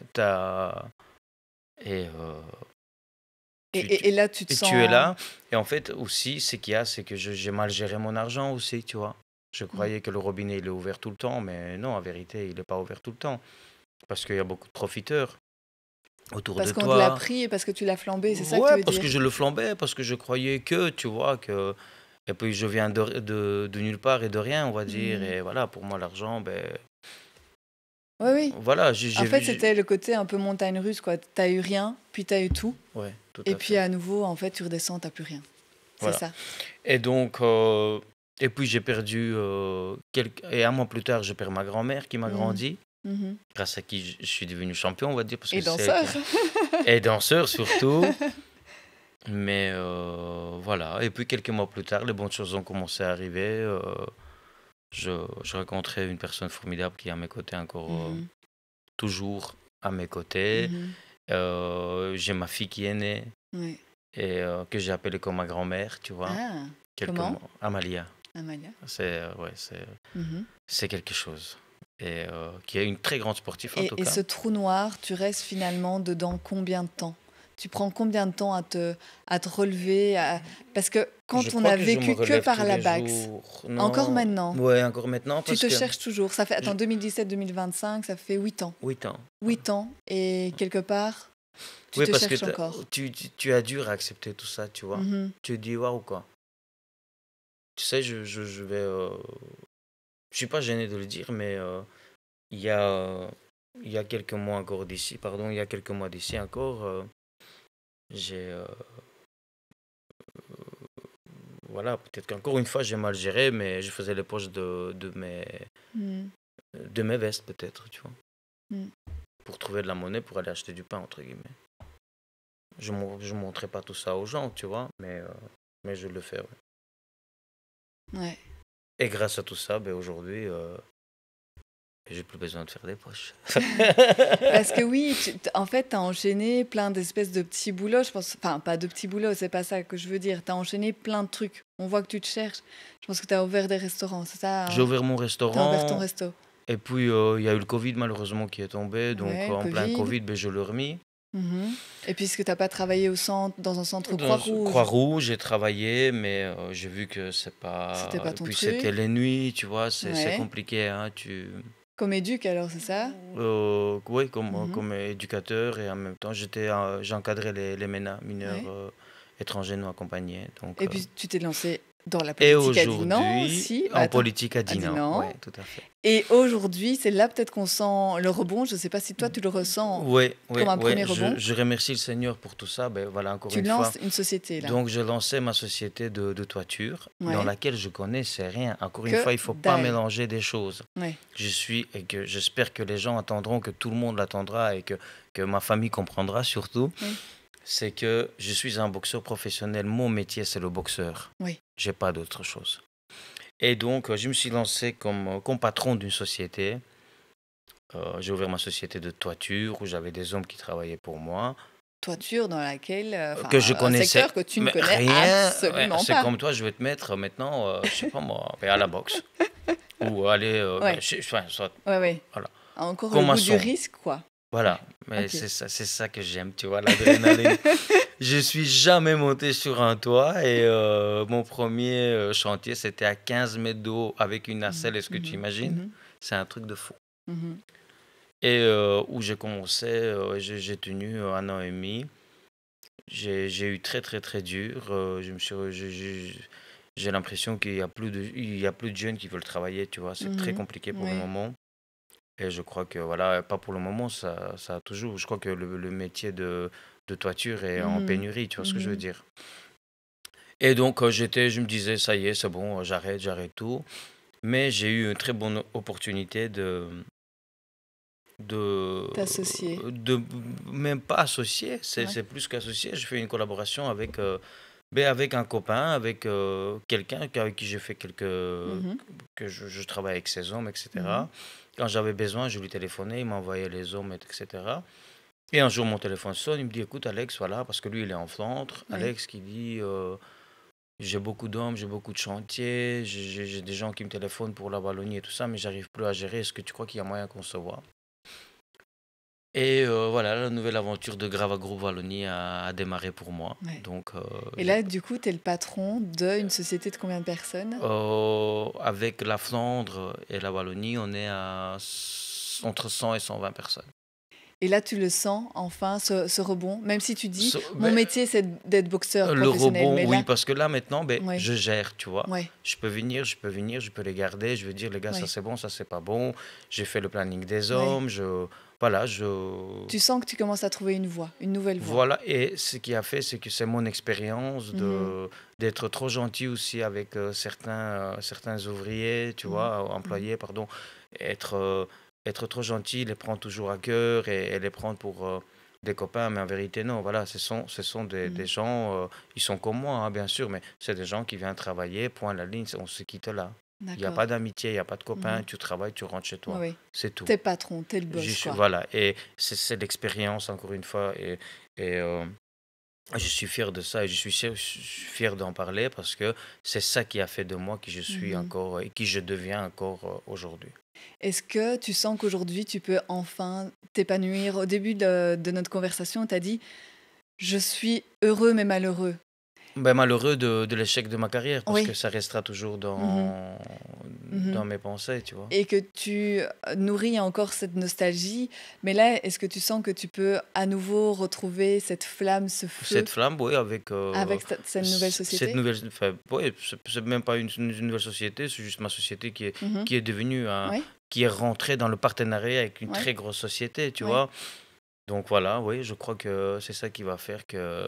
et, Et là, tu te et sens... tu es là. Et en fait, aussi, c'est que j'ai mal géré mon argent aussi, tu vois. Je croyais que le robinet, il est ouvert tout le temps, mais non, en vérité, il n'est pas ouvert tout le temps. Parce qu'il y a beaucoup de profiteurs autour Parce de qu'on te l'a toi. pris et parce que tu l'as flambé, c'est ça que tu Ouais, veux parce dire? que je le flambais, parce que je croyais que, tu vois, que... Et puis, je viens de nulle part et de rien, on va dire. Mhm. Et voilà, pour moi, l'argent, ben... Oui, oui. Voilà, En fait, c'était le côté un peu montagne russe, quoi. T'as eu rien, puis t'as eu tout. Ouais, tout Et à puis fait. à nouveau, en fait, tu redescends, t'as plus rien. C'est Voilà. ça. Et donc, et puis j'ai perdu, et un mois plus tard, je perds ma grand-mère qui m'a Mhm. grandi. Mhm. grâce à qui je suis devenu champion, on va dire. Parce Et que c'est elle danseur. et danseur surtout. Mais voilà. Et puis quelques mois plus tard, les bonnes choses ont commencé à arriver. Je rencontrais une personne formidable qui est à mes côtés encore, Mhm. toujours à mes côtés. Mhm. J'ai ma fille qui est née Ouais. et que j'ai appelée comme ma grand-mère, tu vois. Ah, Quelques comment? mois. Amalia. Amalia. Ouais, Mhm. c'est quelque chose. Et qui est une très grande sportive en tout Et cas. ce trou noir, tu restes finalement dedans combien de temps? Tu prends combien de temps à te relever Parce que quand Je on crois a que je me vécu que relève par tous la les Bax, jours. encore Non. maintenant, Ouais, encore maintenant tu parce te que cherches toujours. Ça fait, je- attends, 2017-2025, ça fait 8 ans. 8 ans. 8 ans, et quelque part, tu Oui, te parce que cherches encore. tu as dur à accepter tout ça, tu vois. Mhm. Tu te dis, waouh, quoi. Tu sais, je vais. Je suis pas gêné de le dire, mais il y a, il y a quelques mois encore d'ici, pardon, il y a quelques mois d'ici encore, j'ai. Voilà, peut-être qu'encore une fois, j'ai mal géré, mais je faisais les poches Mhm. de mes vestes, peut-être, tu vois. Mm. Pour trouver de la monnaie, pour aller acheter du pain, entre guillemets. Je ne montrais pas tout ça aux gens, tu vois, mais je le fais, ouais. Ouais. Et grâce à tout ça, ben, aujourd'hui, j'ai plus besoin de faire des poches. Parce que oui, en fait, tu as enchaîné plein d'espèces de petits boulots, je pense. Enfin, pas de petits boulots, c'est pas ça que je veux dire. Tu as enchaîné plein de trucs. On voit que tu te cherches. Je pense que tu as ouvert des restaurants, c'est ça? J'ai ouvert mon Tu as ouvert ton restaurant, resto. et puis il y a eu le Covid malheureusement qui est tombé, donc Ouais, le en plein Covid. Covid, ben, je l'ai remis. Mhm. Et puisque tu n'as pas travaillé dans un centre Dans Croix-Rouge, Croix-Rouge, j'ai travaillé, mais j'ai vu que c'est pas. c'était pas Et ton puis truc. c'était les nuits, tu vois, c'est Ouais. compliqué, hein, Comme éduc, alors, c'est ça? oui, Mhm. comme éducateur, et en même temps, j'encadrais les mineurs Ouais. étrangers non accompagnés. Donc, Et puis, tu t'es lancé dans la et politique à Dinan aujourd'hui, aussi. en Attends, politique à à Dinan. Dinan. Oui, tout à fait. Et aujourd'hui, c'est là peut-être qu'on sent le rebond. Je ne sais pas si toi, tu le ressens Oui, comme un premier je, rebond. je remercie le Seigneur pour tout ça. Ben, voilà, encore Tu une fois. lances une société, là. Donc, j'ai lancé ma société de toiture, dans Ouais. laquelle je connaissais rien. Encore une Que fois, il ne faut pas dalle. mélanger des choses. Ouais. Et que j'espère que les gens attendront, que tout le monde l'attendra et que ma famille comprendra surtout. Oui. C'est que je suis un boxeur professionnel. Mon métier, c'est le boxeur. Oui. J'ai pas d'autre chose. Et donc, je me suis lancé comme patron d'une société. J'ai ouvert ma société de toiture où j'avais des hommes qui travaillaient pour moi. Toiture dans laquelle, Que je un connaissais. secteur que tu ne Mais connais rien. absolument C'est pas. comme toi, je vais te mettre maintenant, je sais pas moi, à la boxe. Ou aller, Ouais. soit, Ouais, ouais. Voilà. Encore Comme le un goût du son. risque, quoi. Voilà, mais Ok. c'est ça que j'aime, tu vois, l'adrénaline. Je suis jamais monté sur un toit et mon premier chantier, c'était à 15 mètres d'eau avec une nacelle, est-ce que tu imagines? Mhm. C'est un truc de fou. Mhm. Et où j'ai commencé, j'ai tenu 1 an et demi. J'ai eu très très très dur. J'ai l'impression qu'il y a plus de jeunes qui veulent travailler, tu vois. C'est très Mhm. compliqué pour le Oui. moment. Et je crois que, voilà, pas pour le moment, ça a toujours. Je crois que le métier de toiture est en Mhm. pénurie, tu vois ce que je veux Mhm. dire. Et donc, je me disais, ça y est, c'est bon, j'arrête tout. Mais j'ai eu une très bonne opportunité de T'associer. même pas associé, Ouais. c'est plus qu'associé. Je fais une collaboration avec un copain, avec quelqu'un avec qui j'ai fait Mhm. que je travaille avec ses hommes, etc. Mhm. Quand j'avais besoin, je lui téléphonais, il m'envoyait les hommes, etc. Et un jour, mon téléphone sonne, il me dit, écoute Alex, voilà, parce que lui, il est en Flandre. Oui. Alex qui dit, j'ai beaucoup d'hommes, j'ai beaucoup de chantiers, j'ai des gens qui me téléphonent pour la Wallonie et tout ça, mais j'arrive plus à gérer. Est-ce que tu crois qu'il y a moyen qu'on se voit? Et voilà, la nouvelle aventure de Grava Group Wallonie a démarré pour moi. Ouais. Donc, Et là, du coup, tu es le patron d'une société de combien de personnes? avec la Flandre et la Wallonie, on est entre 100 et 120 personnes. Et là, tu le sens, enfin, ce rebond, même si tu dis, mon Ben, métier, c'est d'être boxeur le professionnel. rebond, Mais oui, là, parce que là, maintenant, ben, ouais, je gère, tu vois. ouais, Je peux venir, je peux les garder. Je veux dire, les gars, ça ouais, c'est bon, ça c'est pas bon. J'ai fait le planning des ouais. hommes. Voilà, Tu sens que tu commences à trouver une voie, une nouvelle voie. Voilà, et ce qui a fait, c'est que c'est mon expérience Mhm. d'être trop gentil aussi avec certains ouvriers, tu Mhm. vois, Mhm. employés, pardon, être être trop gentil, les prendre toujours à cœur et les prendre pour des copains, mais en vérité, non, voilà, ce sont des Mhm. gens, ils sont comme moi, hein, bien sûr, mais c'est des gens qui viennent travailler, point la ligne, on se quitte là. Il n'y a pas D'accord. d'amitié, il n'y a pas de copains, Mhm. tu travailles, tu rentres chez Oui, toi, oui. c'est tout. T'es patron, t'es le boss, quoi. Voilà, et c'est l'expérience, encore une fois, et je suis fier de ça et je suis fier d'en parler parce que c'est ça qui a fait de moi qui je suis Mhm. encore et qui je deviens encore aujourd'hui. Est-ce que tu sens qu'aujourd'hui, tu peux enfin t'épanouir? Au début de notre conversation, tu as dit, je suis heureux mais malheureux. Ben, malheureux de l'échec de ma carrière parce que Oui. ça restera toujours Mhm. dans Mhm. mes pensées, tu vois. Et que tu nourris encore cette nostalgie. Mais là, est-ce que tu sens que tu peux à nouveau retrouver cette flamme, ce feu Cette flamme, oui, avec avec cette nouvelle cette société? nouvelle, enfin, ouais, c'est même pas une nouvelle société, c'est juste ma société Mhm. qui est devenue Oui, qui est rentrée dans le partenariat avec une oui, très grosse société, tu oui. vois. Donc voilà, oui, je crois que c'est ça qui va faire que,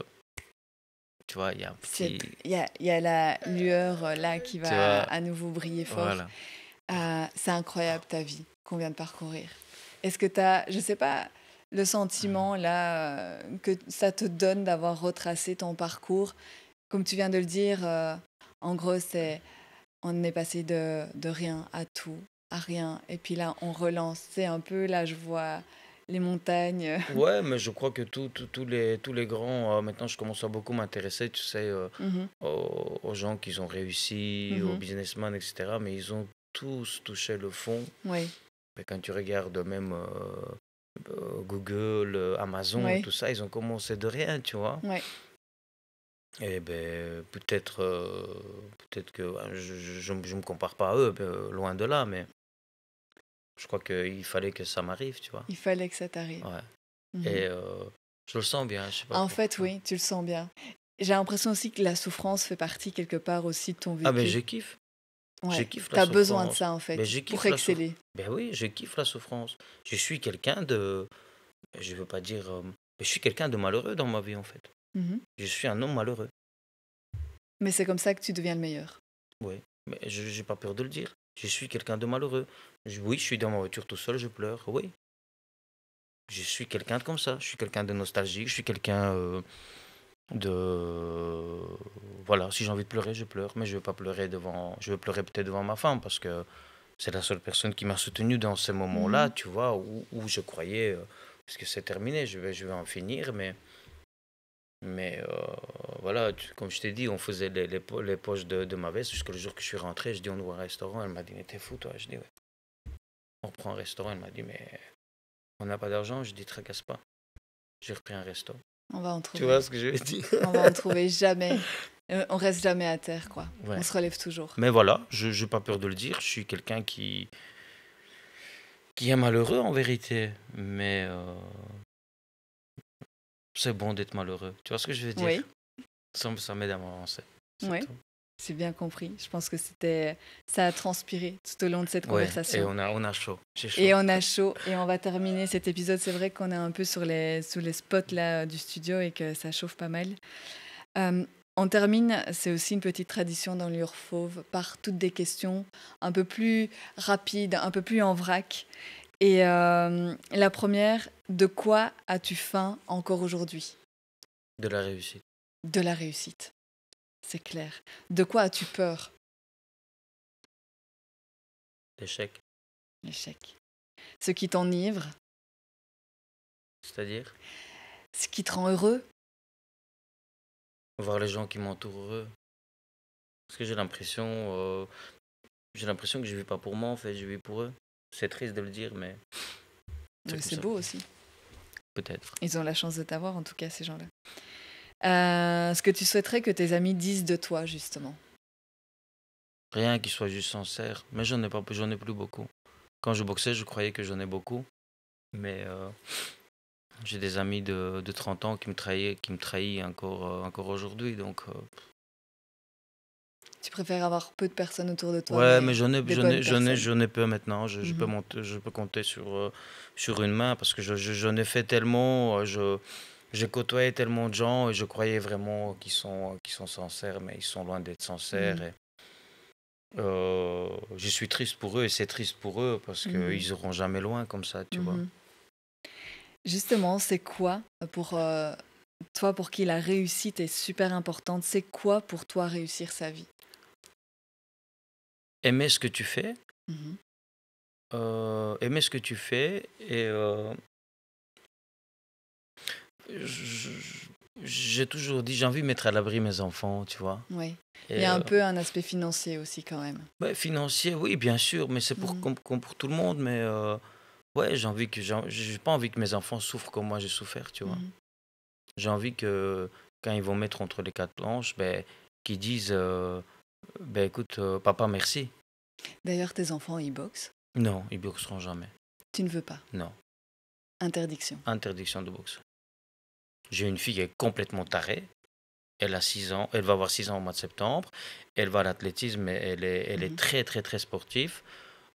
tu vois, il y a un petit, Il y a la lueur là qui tu va vois, à nouveau briller fort. voilà. C'est incroyable ta vie qu'on vient de parcourir. Est-ce que tu as, je sais pas, le sentiment là que ça te donne d'avoir retracé ton parcours? Comme tu viens de le dire, en gros, on est passé de rien à tout, à rien. Et puis là, on relance. C'est un peu, là, je vois les montagnes. Ouais, mais je crois que tous les grands, maintenant, je commence à beaucoup m'intéresser, tu sais, Mhm, aux gens qui ont réussi, aux mhm. businessmen, etc. Mais ils ont tous touché le fond. Oui, Mais quand tu regardes même Google, Amazon, oui, tout ça, ils ont commencé de rien, tu vois. oui. Et ben peut-être que je me compare pas à eux, loin de là, mais je crois qu'il fallait que ça m'arrive, tu vois. Il fallait que ça t'arrive. Ouais. Mhm. Et je le sens bien, je sais pas En fait, pourquoi. oui, tu le sens bien. J'ai l'impression aussi que la souffrance fait partie quelque part aussi de ton Ah ben vécu. je Ouais, kiffe la t'as besoin de souffrance. ça en Mais fait je pour kiffe la souffrance. exceller. Ben oui, je kiffe la souffrance. Je suis quelqu'un de, je veux pas dire, mais je suis quelqu'un de malheureux dans ma vie en fait. Mhm. Je suis un homme malheureux. Mais c'est comme ça que tu deviens le meilleur. Oui, mais je n'ai pas peur de le dire. Je suis quelqu'un de malheureux. Oui, je suis dans ma voiture tout seul, je pleure. Oui, je suis quelqu'un de comme ça. Je suis quelqu'un de nostalgique. Je suis quelqu'un de... Voilà, si j'ai envie de pleurer, je pleure. Mais je ne veux pas pleurer devant... Je veux pleurer peut-être devant ma femme parce que c'est la seule personne qui m'a soutenu dans ces moments-là, Mhm. tu vois, où je croyais parce que c'est terminé, je vais en finir, mais voilà, comme je t'ai dit, on faisait les poches de ma veste jusqu'au jour que je suis rentré. Je dis, on ouvre un restaurant. Elle m'a dit, mais t'es fou, toi. Je dis, ouais. On reprend un restaurant. Elle m'a dit, mais on n'a pas d'argent. Je dis, tracasse pas. J'ai repris un resto. On va en Tu trouver. vois ce que je veux dire? On va en trouver jamais. On reste jamais à terre, quoi. Ouais. On se relève toujours. Mais voilà, je n'ai pas peur de le dire. Je suis quelqu'un qui est malheureux en vérité. Mais c'est bon d'être malheureux. Tu vois ce que je veux dire? Oui, Ça m'aide à m'avancer. C'est oui, tout. c'est bien compris. Je pense que ça a transpiré tout au long de cette Ouais, et conversation. on a chaud. J'ai chaud. Et on a chaud et on va terminer cet épisode. C'est vrai qu'on est un peu sous les spots là du studio et que ça chauffe pas mal. On termine, c'est aussi une petite tradition dans l'Ur Fauve, par toutes des questions un peu plus rapides, un peu plus en vrac. Et la première, de quoi as-tu faim encore aujourd'hui? De la réussite. De la réussite, c'est clair. De quoi as-tu peur? L'échec. L'échec. Ce qui t'enivre, C'est-à-dire ce qui te rend heureux. voir les gens qui m'entourent heureux. Parce que j'ai l'impression que je vis pas pour moi en fait, je vis pour eux. C'est triste de le dire, mais c'est comme C'est ça. beau aussi. Peut-être. Ils ont la chance de t'avoir, en tout cas, ces gens-là. Ce que tu souhaiterais que tes amis disent de toi, justement. Rien qui soit juste sincère. Mais j'en ai plus beaucoup. Quand je boxais, je croyais que j'en ai beaucoup. Mais j'ai des amis de 30 ans qui me trahissent encore aujourd'hui. Donc, Tu préfères avoir peu de personnes autour de toi, ouais, mais mais des bonnes personnes. j'en ai peu maintenant. Mhm. Je peux compter sur une main parce que j'en ai fait tellement. J'ai côtoyé tellement de gens et je croyais vraiment qu'ils sont sincères, mais ils sont loin d'être sincères. Mhm. Je suis triste pour eux et c'est triste pour eux parce qu'ils n'iront jamais loin comme ça, tu vois. Justement, c'est quoi pour toi, pour qui la réussite est super importante, c'est quoi pour toi réussir sa vie? Aimer ce que tu fais, Mhm. aimer ce que tu fais et je- j'ai toujours dit, j'ai envie de mettre à l'abri mes enfants, tu vois. Oui. Il y Et a un peu un aspect financier aussi quand même. financier, oui, bien sûr, mais c'est pour, Mhm. comme pour tout le monde, mais ouais, j'ai pas envie que mes enfants souffrent comme moi j'ai souffert, tu vois. Mhm. J'ai envie que quand ils vont mettre entre les quatre planches, qu'ils disent, écoute, papa, merci. D'ailleurs, tes enfants, ils boxent. Non, ils boxeront jamais. Tu ne veux pas. Non, Interdiction. interdiction de boxe. J'ai une fille qui est complètement tarée. Elle a 6 ans, elle va avoir 6 ans au mois de septembre. Elle va à l'athlétisme, mais elle est Mhm. très, très, très sportive.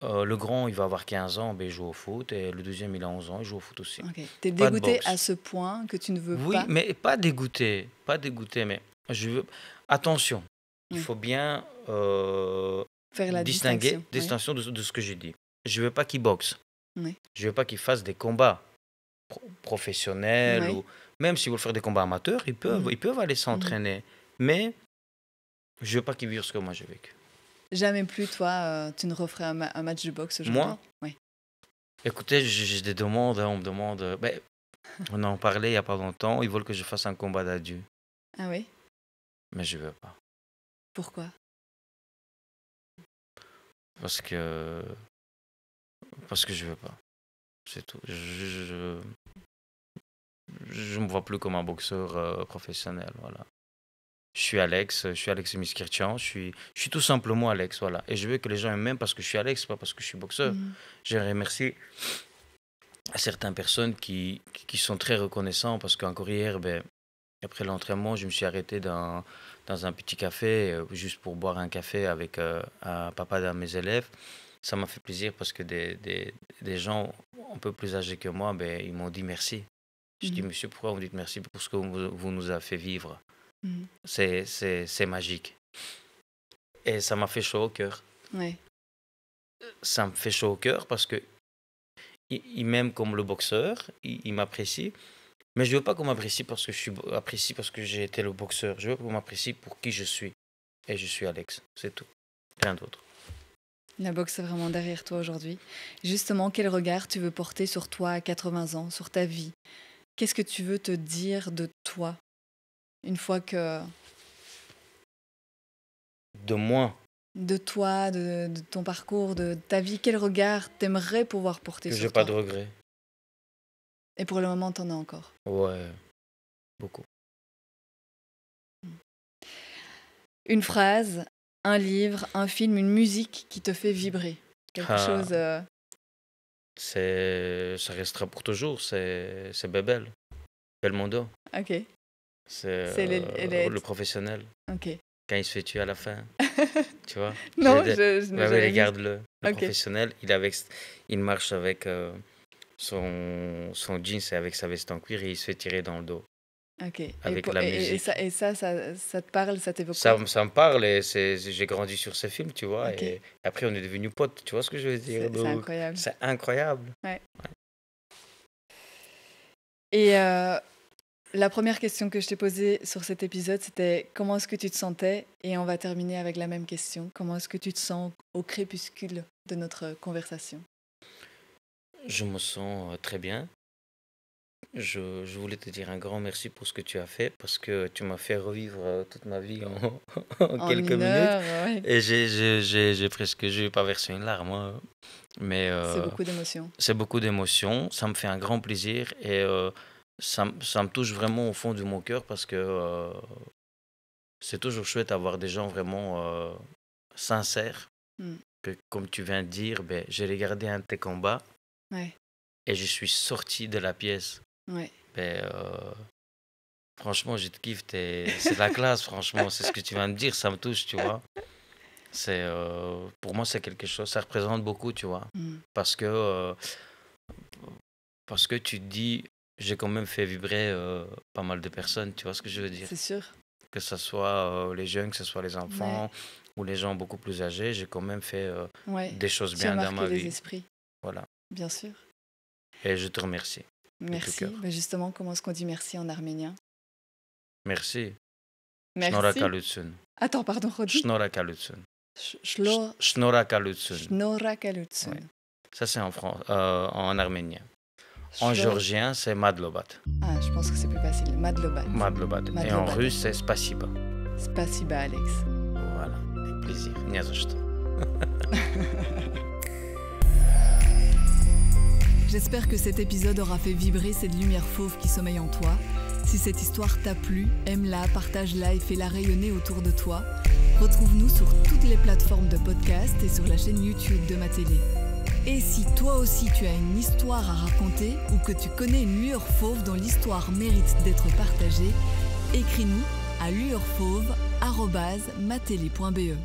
Le grand, il va avoir 15 ans, il joue au foot. Et le deuxième, il a 11 ans, il joue au foot aussi. Ok. T'es Pas de dégoûté à boxe. ce point que tu ne veux Oui, pas. mais pas dégoûté. Pas dégoûté, mais je veux. Attention, il Oui. faut bien Faire la distinguer distinction. Oui. distinction de ce que j'ai dit. Je veux pas qu'il boxe. Oui. Je veux pas qu'il fasse des combats professionnels Oui. ou même s'ils veulent faire des combats amateurs, ils peuvent aller s'entraîner. Mais je veux pas qu'ils vivent ce que moi j'ai vécu. Jamais plus, toi, tu ne referais un match de boxe aujourd'hui? Moi, Oui. écoutez, j'ai des demandes, hein, on me demande. On en parlait il y a pas longtemps. Ils veulent que je fasse un combat d'adieu, Ah oui? mais je veux pas Pourquoi? parce que je veux pas. C'est tout. Je me vois plus comme un boxeur professionnel, voilà. Je suis Alex Miskirtchian, je suis tout simplement Alex, voilà. Et je veux que les gens m'aiment parce que je suis Alex, pas parce que je suis boxeur. Mhm. Je remercie à certaines personnes qui sont très reconnaissants parce qu'encore hier, après l'entraînement, je me suis arrêté dans un petit café juste pour boire un café avec un papa d'un de mes élèves. Ça m'a fait plaisir parce que des gens un peu plus âgés que moi, ils m'ont dit merci. Je dis, Mhm. monsieur, pourquoi vous dites merci pour ce que vous nous avez fait vivre? Mhm. C'est magique. Et ça m'a fait chaud au cœur. Ouais. Ça me fait chaud au cœur parce que il m'aime comme le boxeur, il m'apprécie. Mais je veux pas qu'on m'apprécie parce que apprécie parce que j'ai été le boxeur. Je veux qu'on m'apprécie pour qui je suis. Et je suis Alex, c'est tout. Rien d'autre. La boxe est vraiment derrière toi aujourd'hui. Justement, quel regard tu veux porter sur toi à 80 ans, sur ta vie? Qu'est-ce que tu veux te dire de toi une fois que... De moi, De toi, de ton parcours, de ta vie, quel regard t'aimerais pouvoir porter que j'ai sur pas toi? de regrets. Et pour le moment, t'en as encore. Ouais, beaucoup. Une phrase, un livre, un film, une musique qui te fait vibrer. Quelque Ah, chose... ça restera pour toujours, c'est Bebel. Belmondo. Ok. C'est C'est le professionnel. Ok. Quand il se fait tuer à la fin, tu vois. Non, Je je n'ai ouais, jamais vu. regarde-le. Le Ok. professionnel, il marche avec son jeans et avec sa veste en cuir et il se fait tirer dans le dos Ok. avec la musique. Ça te parle, ça t'évoque Ça, quoi? ça me parle et j'ai grandi sur ces films, tu vois. Ok. Et après, on est devenus potes, tu vois ce que je veux dire? C'est Donc, incroyable. c'est incroyable. Ouais. Et la première question que je t'ai posée sur cet épisode, c'était comment est-ce que tu te sentais? Et on va terminer avec la même question. Comment est-ce que tu te sens au crépuscule de notre conversation? Je me sens très bien. Je voulais te dire un grand merci pour ce que tu as fait parce que tu m'as fait revivre toute ma vie en, en En quelques une minutes. heure, ouais. Et j'ai pas versé une larme, hein. Mais C'est beaucoup d'émotions. c'est beaucoup d'émotions. Ça me fait un grand plaisir et ça me touche vraiment au fond de mon cœur parce que c'est toujours chouette d'avoir des gens vraiment sincères. Mm. Que, comme tu viens de dire, j'ai regardé un de tes combats Ouais. et je suis sorti de la pièce. Ouais. Franchement, je te kiffe, c'est de la classe, franchement, c'est ce que tu viens de dire, ça me touche, tu vois. Pour moi, c'est quelque chose, ça représente beaucoup, tu vois. Mm. Parce que tu te dis, j'ai quand même fait vibrer pas mal de personnes, tu vois ce que je veux dire. C'est sûr. Que ce soit les jeunes, que ce soit les enfants, ou les gens beaucoup plus âgés, j'ai quand même fait Ouais. des choses Tu as bien dans ma marqué les vie. esprits, Voilà. bien sûr. Et je te remercie. Merci. cœur. Bah, justement, comment est-ce qu'on dit merci en arménien? Merci. Merci. Schnorrakalutsun. Attends, pardon, redis. Schnorrakalutsun. Shlo- Schnorrakalutsun. Schnorrakalutsun. Ouais. Ça, c'est en arménien. En Shlo- géorgien, c'est madlobat. Ah, je pense que c'est plus facile. Madlobat. Madlobat. Et en Madlobat. russe, c'est spasiba. Spasiba, Alex. Voilà. Avec plaisir. Не за что. J'espère que cet épisode aura fait vibrer cette lumière fauve qui sommeille en toi. Si cette histoire t'a plu, aime-la, partage-la et fais-la rayonner autour de toi. Retrouve-nous sur toutes les plateformes de podcast et sur la chaîne YouTube de Ma Télé. Et si toi aussi tu as une histoire à raconter ou que tu connais une lueur fauve dont l'histoire mérite d'être partagée, écris-nous à lueurfauve@matélé.be.